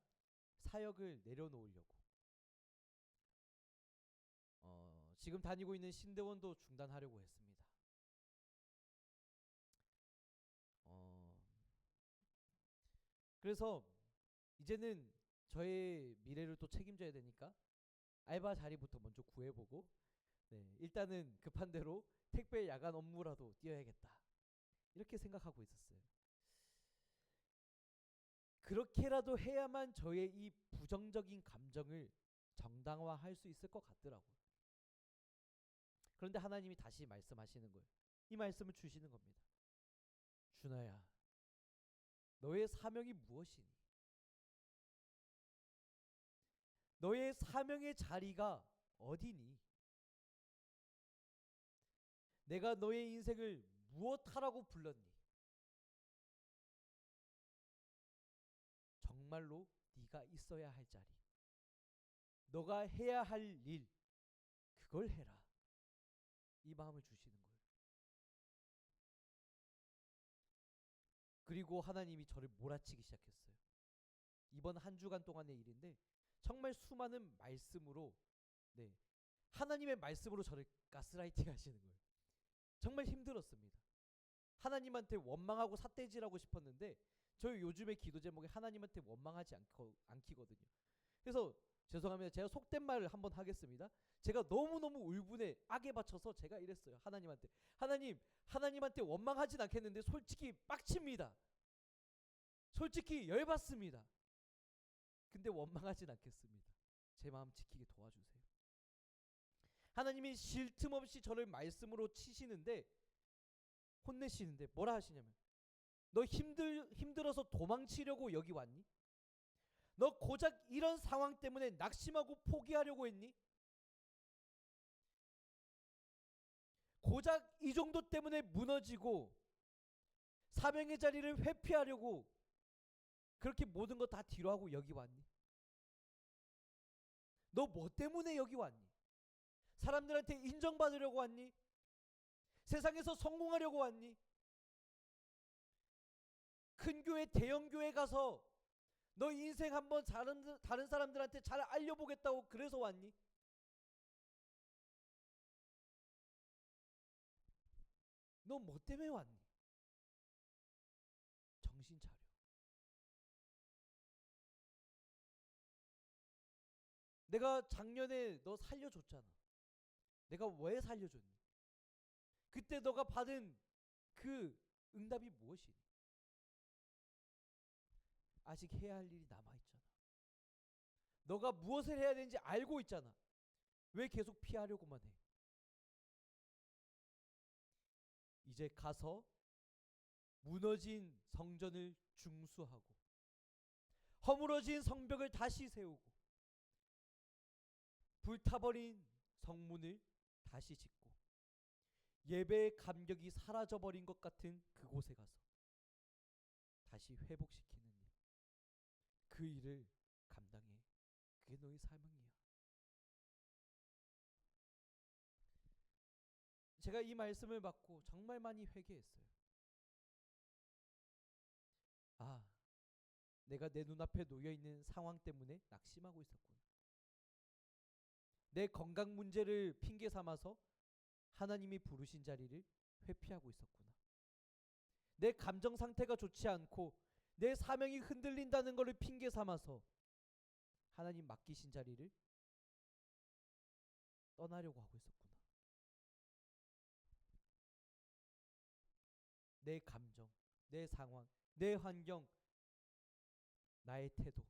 사역을 내려놓으려고. 지금 다니고 있는 신대원도 중단하려고 했습니다. 그래서 이제는 저의 미래를 또 책임져야 되니까 알바 자리부터 먼저 구해보고, 네, 일단은 급한 대로 택배 야간 업무라도 뛰어야겠다, 이렇게 생각하고 있었어요. 그렇게라도 해야만 저의 이 부정적인 감정을 정당화할 수 있을 것 같더라고요. 그런데 하나님이 다시 말씀하시는 거예요. 이 말씀을 주시는 겁니다. 준하야, 너의 사명이 무엇이니? 너의 사명의 자리가 어디니? 내가 너의 인생을 무엇하라고 불렀니? 정말로 네가 있어야 할 자리, 너가 해야 할 일, 그걸 해라. 이 마음을 주시는 거예요. 그리고 하나님이 저를 몰아치기 시작했어요. 이번 한 주간 동안의 일인데 정말 수많은 말씀으로, 네, 하나님의 말씀으로 저를 가스라이팅 하시는 거예요. 정말 힘들었습니다. 하나님한테 원망하고 삿대질하고 싶었는데 저희 요즘의 기도 제목이 하나님한테 원망하지 않기거든요. 그래서 죄송합니다. 제가 속된 말을 한번 하겠습니다. 제가 너무너무 울분에 악에 받쳐서 제가 이랬어요. 하나님한테. 하나님한테 원망하진 않겠는데 솔직히 빡칩니다. 솔직히 열받습니다. 근데 원망하진 않겠습니다. 제 마음 지키게 도와주세요. 하나님이 쉴 틈 없이 저를 말씀으로 치시는데, 혼내시는데 뭐라 하시냐면, 너 힘들어서 도망치려고 여기 왔니? 너 고작 이런 상황 때문에 낙심하고 포기하려고 했니? 고작 이 정도 때문에 무너지고 사명의 자리를 회피하려고 그렇게 모든 거 다 뒤로 하고 여기 왔니? 너 뭐 때문에 여기 왔니? 사람들한테 인정받으려고 왔니? 세상에서 성공하려고 왔니? 큰 교회, 대형 교회 가서 너 인생 한번 다른 사람들한테 잘 알려보겠다고 그래서 왔니? 너 뭐 때문에 왔니? 정신 차려. 내가 작년에 너 살려줬잖아. 내가 왜 살려줬니? 그때 너가 받은 그 응답이 무엇이니? 아직 해야 할 일이 남아있잖아. 너가 무엇을 해야 되는지 알고 있잖아. 왜 계속 피하려고만 해? 이제 가서 무너진 성전을 중수하고 허물어진 성벽을 다시 세우고 불타버린 성문을 다시 짓고 예배의 감격이 사라져버린 것 같은 그곳에 가서 다시 회복시키는 일, 그 일을 감당해. 그게 너의 사명이야. 제가 이 말씀을 받고 정말 많이 회개했어요. 아, 내가 내 눈앞에 놓여있는 상황 때문에 낙심하고 있었구나. 내 건강 문제를 핑계 삼아서 하나님이 부르신 자리를 회피하고 있었구나. 내 감정 상태가 좋지 않고 내 사명이 흔들린다는 것을 핑계 삼아서 하나님 맡기신 자리를 떠나려고 하고 있었구나. 내 감정, 내 상황, 내 환경, 나의 태도,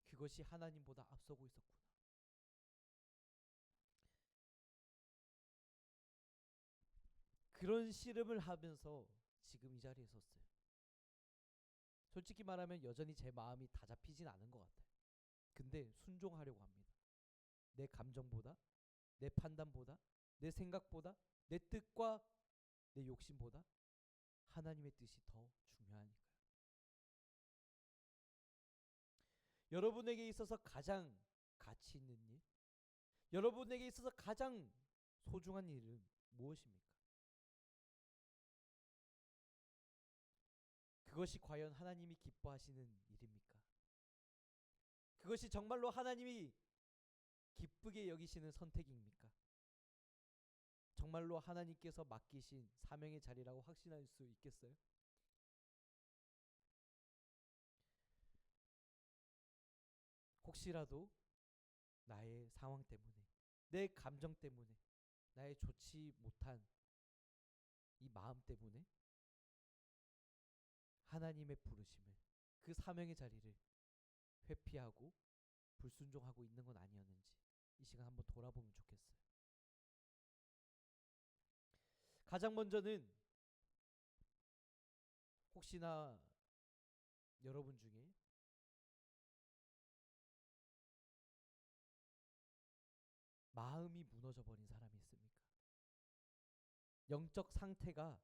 그것이 하나님보다 앞서고 있었구나. 그런 씨름을 하면서 지금 이 자리에 섰어요. 솔직히 말하면 여전히 제 마음이 다 잡히진 않은 것 같아요. 근데 순종하려고 합니다. 내 감정보다, 내 판단보다, 내 생각보다, 내 뜻과 내 욕심보다 하나님의 뜻이 더 중요하니까요. 여러분에게 있어서 가장 가치 있는 일, 여러분에게 있어서 가장 소중한 일은 무엇입니까? 그것이 과연 하나님이 기뻐하시는 일입니까? 그것이 정말로 하나님이 기쁘게 여기시는 선택입니까? 정말로 하나님께서 맡기신 사명의 자리라고 확신할 수 있겠어요? 혹시라도 나의 상황 때문에, 내 감정 때문에, 나의 좋지 못한 이 마음 때문에 하나님의 부르심을, 그 사명의 자리를 회피하고 불순종하고 있는 건 아니었는지 이 시간 한번 돌아보면 좋겠어요. 가장 먼저는 혹시나 여러분 중에 마음이 무너져 버린 사람이 있습니까? 영적 상태가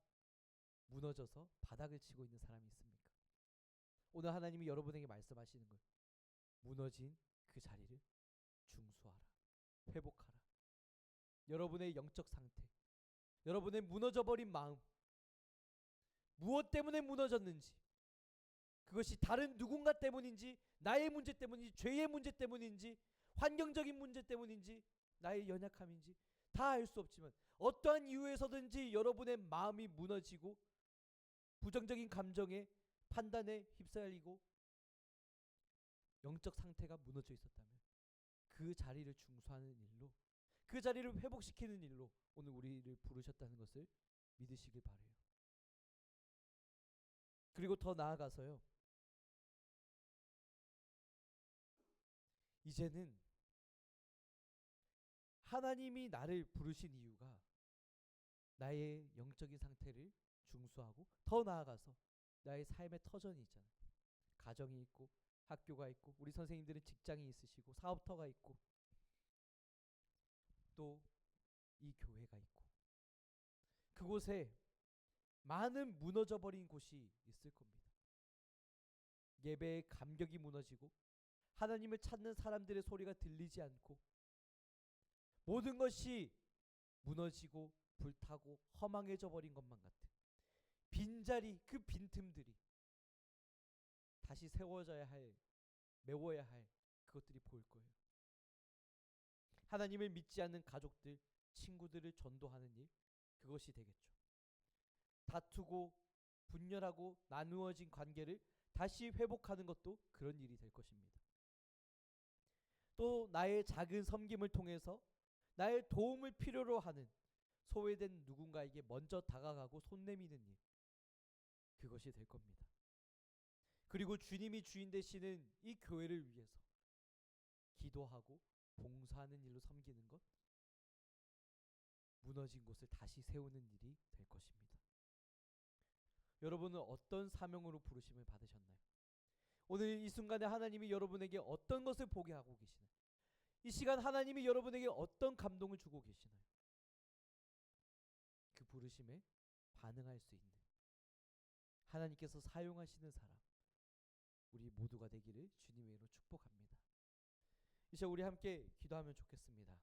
무너져서 바닥을 치고 있는 사람이 있습니까? 오늘 하나님이 여러분에게 말씀하시는 것, 무너진 그 자리를 중수하라, 회복하라. 여러분의 영적 상태, 여러분의 무너져 버린 마음, 무엇 때문에 무너졌는지, 그것이 다른 누군가 때문인지, 나의 문제 때문인지, 죄의 문제 때문인지, 환경적인 문제 때문인지, 나의 연약함인지 다 알 수 없지만 어떠한 이유에서든지 여러분의 마음이 무너지고 부정적인 감정에, 판단에 휩싸이고 영적 상태가 무너져 있었다면 그 자리를 중수하는 일로, 그 자리를 회복시키는 일로 오늘 우리를 부르셨다는 것을 믿으시길 바라요. 그리고 더 나아가서요, 이제는 하나님이 나를 부르신 이유가 나의 영적인 상태를 중수하고, 더 나아가서 나의 삶의 터전이 있잖아요. 가정이 있고 학교가 있고, 우리 선생님들은 직장이 있으시고 사업터가 있고 또 이 교회가 있고, 그곳에 많은 무너져 버린 곳이 있을 겁니다. 예배의 감격이 무너지고 하나님을 찾는 사람들의 소리가 들리지 않고 모든 것이 무너지고 불타고 허망해져 버린 것만 같은 빈자리, 그 빈틈들이 다시 세워져야 할, 메워야 할 그것들이 보일 거예요. 하나님을 믿지 않는 가족들, 친구들을 전도하는 일, 그것이 되겠죠. 다투고 분열하고 나누어진 관계를 다시 회복하는 것도 그런 일이 될 것입니다. 또 나의 작은 섬김을 통해서 나의 도움을 필요로 하는 소외된 누군가에게 먼저 다가가고 손 내미는 일, 그것이 될 겁니다. 그리고 주님이 주인 되시는 이 교회를 위해서 기도하고 봉사하는 일로 섬기는 것, 무너진 곳을 다시 세우는 일이 될 것입니다. 여러분은 어떤 사명으로 부르심을 받으셨나요? 오늘 이 순간에 하나님이 여러분에게 어떤 것을 보게 하고 계시나요? 이 시간 하나님이 여러분에게 어떤 감동을 주고 계시나요? 그 부르심에 반응할 수 있는 하나님께서 사용하시는 사람, 우리 모두가 되기를 주님의 이름으로 축복합니다. 이 시간 우리 함께 기도하면 좋겠습니다.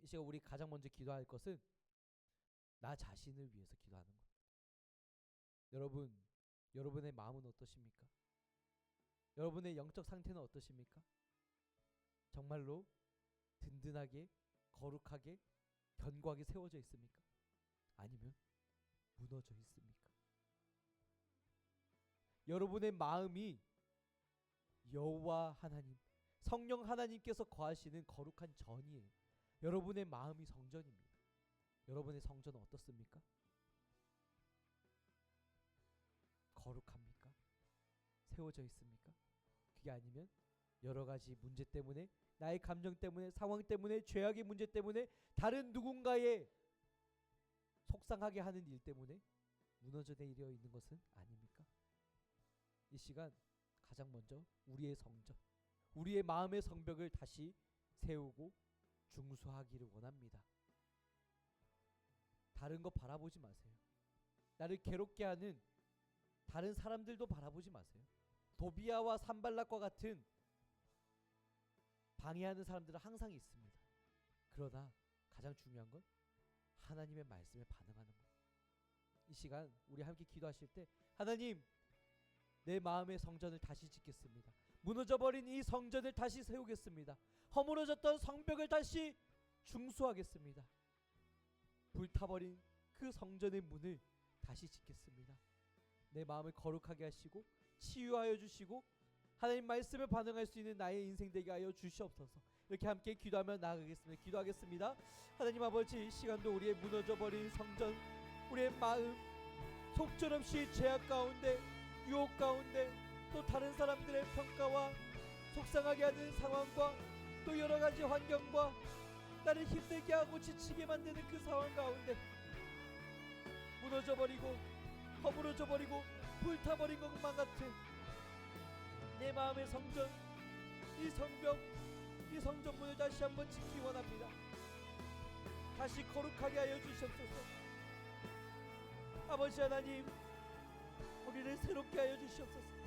이 시간 우리 가장 먼저 기도할 것은 나 자신을 위해서 기도하는 것. 여러분, 여러분의 마음은 어떠십니까? 여러분의 영적 상태는 어떠십니까? 정말로 든든하게, 거룩하게, 견고하게 세워져 있습니까? 아니면 무너져 있습니까? 여러분의 마음이 여호와 하나님, 성령 하나님께서 거하시는 거룩한 전이에요. 여러분의 마음이 성전입니다. 여러분의 성전은 어떻습니까? 거룩합니까? 세워져 있습니까? 그게 아니면 여러 가지 문제 때문에, 나의 감정 때문에, 상황 때문에, 죄악의 문제 때문에, 다른 누군가의 속상하게 하는 일 때문에 무너져 내려 있는 것은 아닙니까? 이 시간 가장 먼저 우리의 성전, 우리의 마음의 성벽을 다시 세우고 중수하기를 원합니다. 다른 거 바라보지 마세요. 나를 괴롭게 하는 다른 사람들도 바라보지 마세요. 도비아와 산발락과 같은 방해하는 사람들은 항상 있습니다. 그러나 가장 중요한 건 하나님의 말씀에 반응하는 것. 이 시간 우리 함께 기도하실 때 하나님, 내 마음의 성전을 다시 짓겠습니다. 무너져버린 이 성전을 다시 세우겠습니다. 허물어졌던 성벽을 다시 중수하겠습니다. 불타버린 그 성전의 문을 다시 짓겠습니다. 내 마음을 거룩하게 하시고 치유하여 주시고 하나님 말씀에 반응할 수 있는 나의 인생 되게 하여 주시옵소서. 이렇게 함께 기도하며 나아가겠습니다. 기도하겠습니다. 하나님 아버지, 이 시간도 우리의 무너져버린 성전, 우리의 마음, 속절없이 죄악 가운데, 유혹 가운데, 또 다른 사람들의 평가와 속상하게 하는 상황과 또 여러가지 환경과 나를 힘들게 하고 지치게 만드는 그 상황 가운데 무너져버리고 허물어져버리고 불타버린 것만 같은 내 마음의 성전, 이 성벽, 이 성전문을 다시 한번 짓기 원합니다. 다시 거룩하게 하여 주시옵소서. 아버지 하나님, 우리를 새롭게 하여 주시옵소서.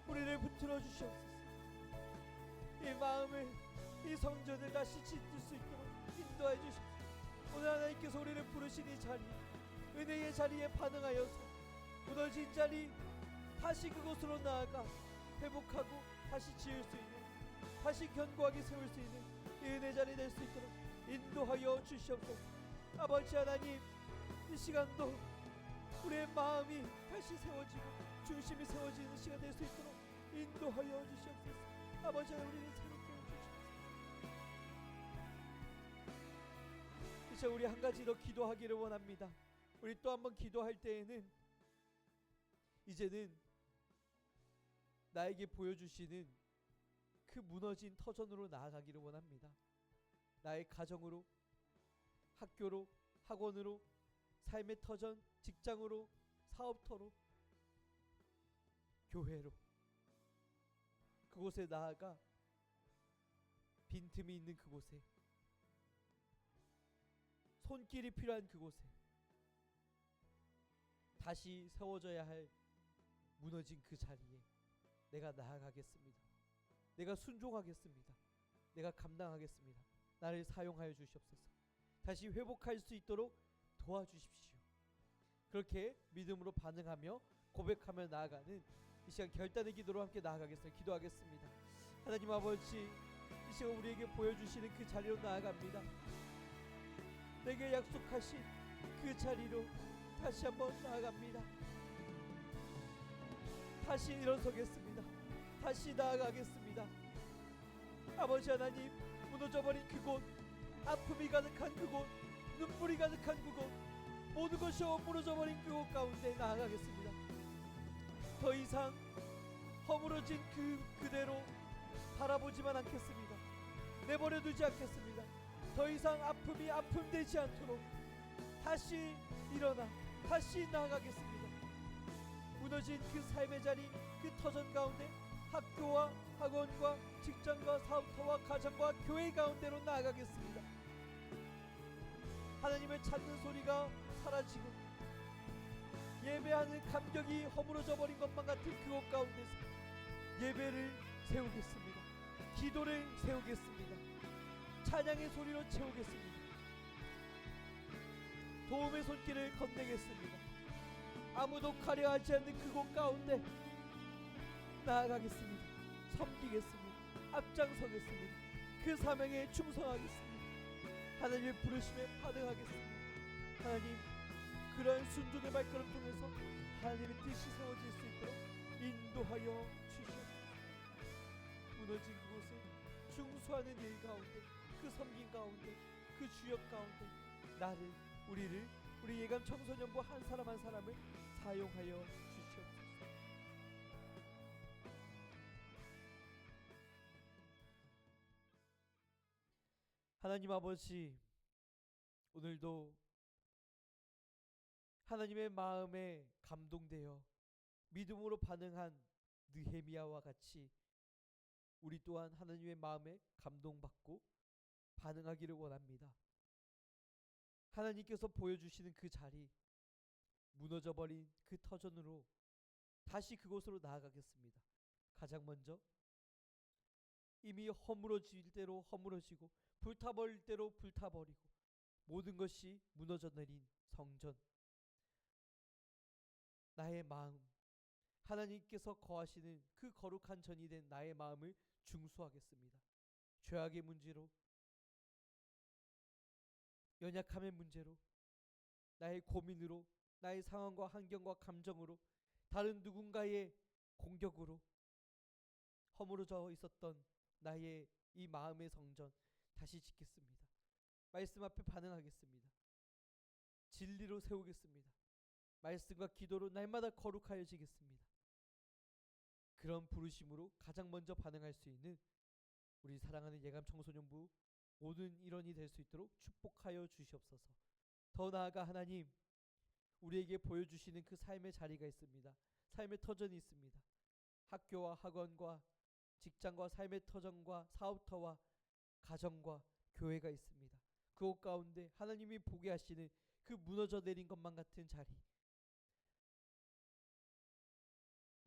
우리를 붙들어 주시옵소서. 이 마음을, 이 성전을 다시 짓을 수 있도록 인도해 주시옵소서. 오늘 하나님께서 우리를 부르신 이 자리, 은혜의 자리에 반응하여서 무너진 자리 다시 그곳으로 나아가 회복하고 다시 지을 수 있는, 다시 견고하게 세울 수 있는 이 은혜 자리 될 수 있도록 인도하여 주시옵소서. 아버지 하나님, 이 시간도 우리의 마음이 다시 세워지고 중심이 세워지는 시간 될 수 있도록 인도하여 주시옵소서. 아버지 하나님, 우리를 새롭게 해주시옵소서. 이제 우리 한 가지 더 기도하기를 원합니다. 우리 또 한 번 기도할 때에는 이제는 나에게 보여주시는 그 무너진 터전으로 나아가기를 원합니다. 나의 가정으로, 학교로, 학원으로, 삶의 터전, 직장으로, 사업터로, 교회로, 그곳에 나아가 빈틈이 있는 그곳에, 손길이 필요한 그곳에 다시 세워져야 할 무너진 그 자리에 내가 나아가겠습니다. 내가 순종하겠습니다. 내가 감당하겠습니다. 나를 사용하여 주시옵소서. 다시 회복할 수 있도록 도와주십시오. 그렇게 믿음으로 반응하며 고백하며 나아가는 이 시간 결단의 기도로 함께 나아가겠습니다. 기도하겠습니다. 하나님 아버지, 이 시간 우리에게 보여주시는 그 자리로 나아갑니다. 내게 약속하신 그 자리로 다시 한번 나아갑니다. 다시 일어서겠습니다. 다시 나아가겠습니다. 아버지 하나님, 무너져버린 그곳, 아픔이 가득한 그곳, 눈물이 가득한 그곳, 모든 것이 무너져버린 그곳 가운데 나아가겠습니다. 더 이상 허물어진 그대로 바라보지만 않겠습니다. 내버려두지 않겠습니다. 더 이상 아픔이 아픔되지 않도록 다시 일어나 다시 나아가겠습니다. 무너진 그 삶의 자리, 그 터전 가운데 학교와 학원과 직장과 사업터와 가정과 교회 가운데로 나아가겠습니다. 하나님을 찾는 소리가 사라지고 예배하는 감격이 허물어져 버린 것만 같은 그곳 가운데서 예배를 세우겠습니다. 기도를 세우겠습니다. 찬양의 소리로 채우겠습니다. 도움의 손길을 건네겠습니다. 아무도 가려하지 않는 그곳 가운데 나아가겠습니다. 섬기겠습니다. 앞장서겠습니다. 그 사명에 충성하겠습니다. 하나님의 부르심에 반응하겠습니다. 하나님, 그러한 순종의 발걸음 통해서 하나님의 뜻이 세워질 수 있도록 인도하여 주시옵소서. 무너진 그곳에 중수하는 일 가운데, 그 섬긴 가운데, 그 주역 가운데 나를, 우리를, 우리 예감 청소년부 한 사람 한 사람을 사용하여 주시옵소서. 하나님 아버지, 오늘도 하나님의 마음에 감동되어 믿음으로 반응한 느헤미야와 같이 우리 또한 하나님의 마음에 감동받고 반응하기를 원합니다. 하나님께서 보여주시는 그 자리, 무너져버린 그 터전으로 다시 그곳으로 나아가겠습니다. 가장 먼저 이미 허물어질 대로 허물어지고 불타버릴 대로 불타버리고 모든 것이 무너져 내린 성전, 나의 마음, 하나님께서 거하시는 그 거룩한 전이 된 나의 마음을 중수하겠습니다. 죄악의 문제로, 연약함의 문제로, 나의 고민으로, 나의 상황과 환경과 감정으로, 다른 누군가의 공격으로 허물어져 있었던 나의 이 마음의 성전 다시 짓겠습니다. 말씀 앞에 반응하겠습니다. 진리로 세우겠습니다. 말씀과 기도로 날마다 거룩하여지겠습니다. 그런 부르심으로 가장 먼저 반응할 수 있는 우리 사랑하는 예감 청소년부 모든 일원이 될 수 있도록 축복하여 주시옵소서. 더 나아가 하나님, 우리에게 보여주시는 그 삶의 자리가 있습니다. 삶의 터전이 있습니다. 학교와 학원과 직장과 삶의 터전과 사업터와 가정과 교회가 있습니다. 그곳 가운데 하나님이 보게 하시는 그 무너져 내린 것만 같은 자리,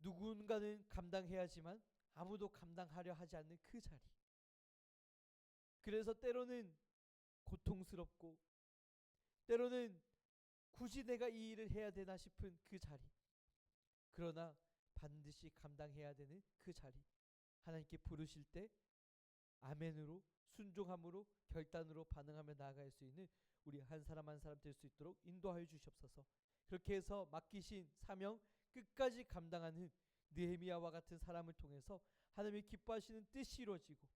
누군가는 감당해야지만 아무도 감당하려 하지 않는 그 자리, 그래서 때로는 고통스럽고 때로는 굳이 내가 이 일을 해야 되나 싶은 그 자리, 그러나 반드시 감당해야 되는 그 자리, 하나님께 부르실 때 아멘으로 순종함으로 결단으로 반응하며 나아갈 수 있는 우리 한 사람 한 사람 될 수 있도록 인도하여 주시옵소서. 그렇게 해서 맡기신 사명 끝까지 감당하는 느헤미야와 같은 사람을 통해서 하나님이 기뻐하시는 뜻이 이루어지고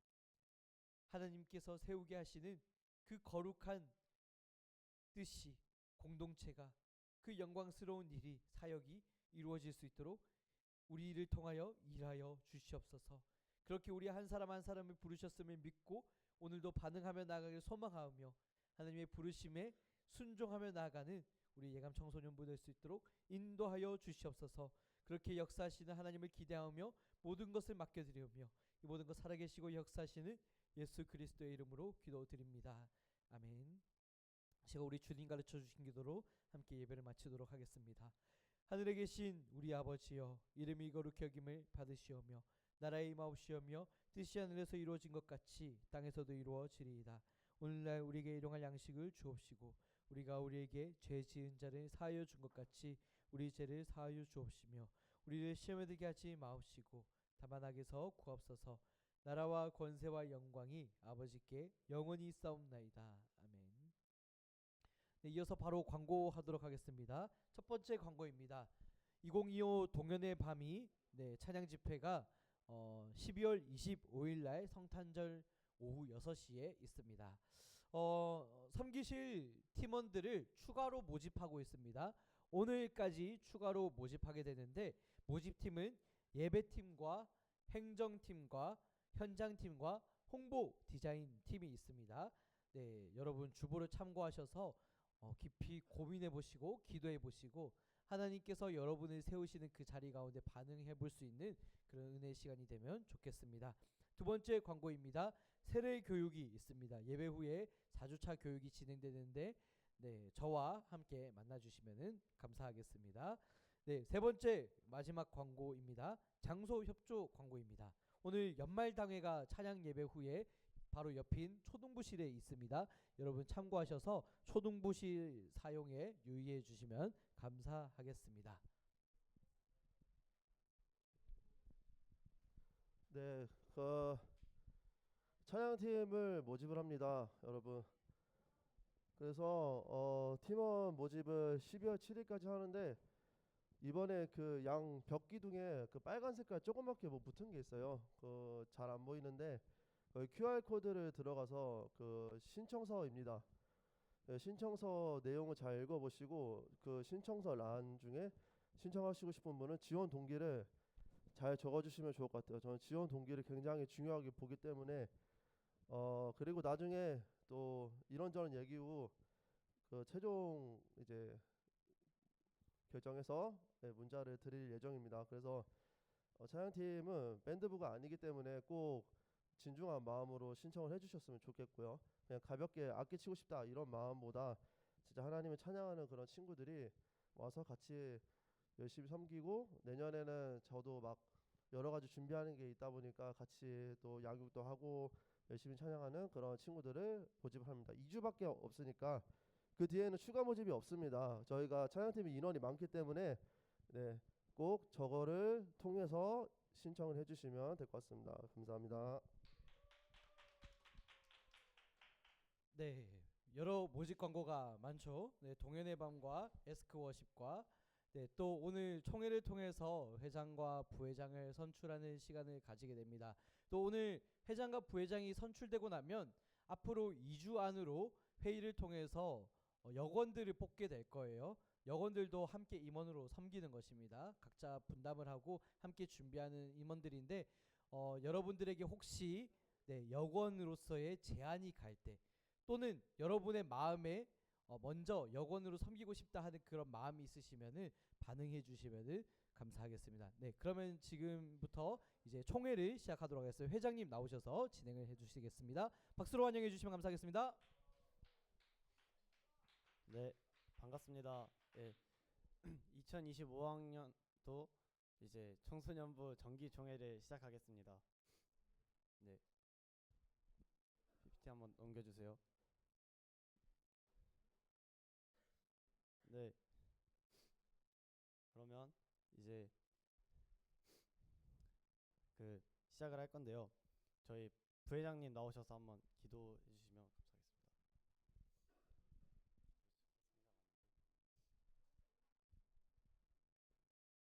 하나님께서 세우게 하시는 그 거룩한 뜻이, 공동체가, 그 영광스러운 일이, 사역이 이루어질 수 있도록 우리를 통하여 일하여 주시옵소서. 그렇게 우리 한 사람 한 사람을 부르셨음을 믿고 오늘도 반응하며 나아가길 소망하며 하나님의 부르심에 순종하며 나아가는 우리 예감 청소년부 될 수 있도록 인도하여 주시옵소서. 그렇게 역사하시는 하나님을 기대하며 모든 것을 맡겨드리며 이 모든 것 살아계시고 역사하시는 예수 그리스도의 이름으로 기도드립니다. 아멘. 제가 우리 주님 가르쳐 주신 기도로 함께 예배를 마치도록 하겠습니다. 하늘에 계신 우리 아버지여, 이름이 거룩히 여김을 받으시오며 나라의 임하옵시오며 뜻이 하늘에서 이루어진 것 같이 땅에서도 이루어지리이다. 오늘날 우리에게 일용할 양식을 주옵시고 우리가 우리에게 죄 지은 자를 사하여 준 것 같이 우리 죄를 사하여 주옵시며 우리를 시험에 들게 하지 마옵시고 다만 악에서 구하옵소서. 나라와 권세와 영광이 아버지께 영원히 있사옵나이다. 아멘. 네, 이어서 바로 광고하도록 하겠습니다. 첫 번째 광고입니다. 2025 동현의 밤이 찬양 집회가 12월 25일 날 성탄절 오후 6시에 있습니다. 섬기실 팀원들을 추가로 모집하고 있습니다. 오늘까지 추가로 모집하게 되는데 모집팀은 예배팀과 행정팀과 현장팀과 홍보 디자인팀이 있습니다. 네, 여러분 주보를 참고하셔서 깊이 고민해 보시고 기도해 보시고 하나님께서 여러분을 세우시는 그 자리 가운데 반응해 볼 수 있는 그런 은혜의 시간이 되면 좋겠습니다. 두 번째 광고입니다. 세례 교육이 있습니다. 예배 후에 4주차 교육이 진행되는데 저와 함께 만나주시면 감사하겠습니다. 세 번째 마지막 광고입니다. 장소 협조 광고입니다. 오늘 연말당회가 찬양 예배 후에 바로 옆인 초등부실에 있습니다. 여러분 참고하셔서 초등부실 사용에 유의해 주시면 감사하겠습니다. 네, 찬양팀을 모집을 합니다, 여러분. 그래서 팀원 모집을 12월 7일까지 하는데 이번에 그 양 벽 기둥에 그 빨간 색깔 조그맣게 뭐 붙은 게 있어요. 그 잘 안 보이는데 QR 코드를 들어가서 그 신청서입니다. 신청서 내용을 잘 읽어보시고 그 신청서 란 중에 신청하시고 싶은 분은 지원 동기를 잘 적어주시면 좋을 것 같아요. 저는 지원 동기를 굉장히 중요하게 보기 때문에 그리고 나중에 또 이런저런 얘기 후 그 최종 이제 결정해서 문자를 드릴 예정입니다. 그래서 찬양팀은 밴드부가 아니기 때문에 꼭 진중한 마음으로 신청을 해주셨으면 좋겠고요. 그냥 가볍게 악기 치고 싶다 이런 마음보다 진짜 하나님을 찬양하는 그런 친구들이 와서 같이 열심히 섬기고 내년에는 저도 막 여러 가지 준비하는 게 있다 보니까 같이 또 양육도 하고 열심히 찬양하는 그런 친구들을 모집합니다. 2주밖에 없으니까 그 뒤에는 추가 모집이 없습니다. 저희가 찬양팀이 인원이 많기 때문에 네, 꼭 저거를 통해서 신청을 해주시면 될 것 같습니다. 감사합니다. 네, 여러 모집 광고가 많죠. 네, 동현의 밤과 에스크워십과 네, 또 오늘 총회를 통해서 회장과 부회장을 선출하는 시간을 가지게 됩니다. 또 오늘 회장과 부회장이 선출되고 나면 앞으로 2주 안으로 회의를 통해서 역원들을 뽑게 될 거예요. 역원들도 함께 임원으로 섬기는 것입니다. 각자 분담을 하고 함께 준비하는 임원들인데 여러분들에게 혹시 네, 역원으로서의 제안이 갈 때 또는 여러분의 마음에 먼저 역원으로 섬기고 싶다 하는 그런 마음이 있으시면은 반응해 주시면은 감사하겠습니다. 네, 그러면 지금부터 이제 총회를 시작하도록 하겠습니다. 회장님 나오셔서 진행을 해주시겠습니다. 박수로 환영해 주시면 감사하겠습니다. 네, 반갑습니다. 네, 2025학년도 이제 청소년부 정기 총회를 시작하겠습니다. 네, PPT 한번 넘겨주세요. 네, 그러면 이제 그 시작을 할 건데요. 저희 부회장님 나오셔서 한번 기도해 주시면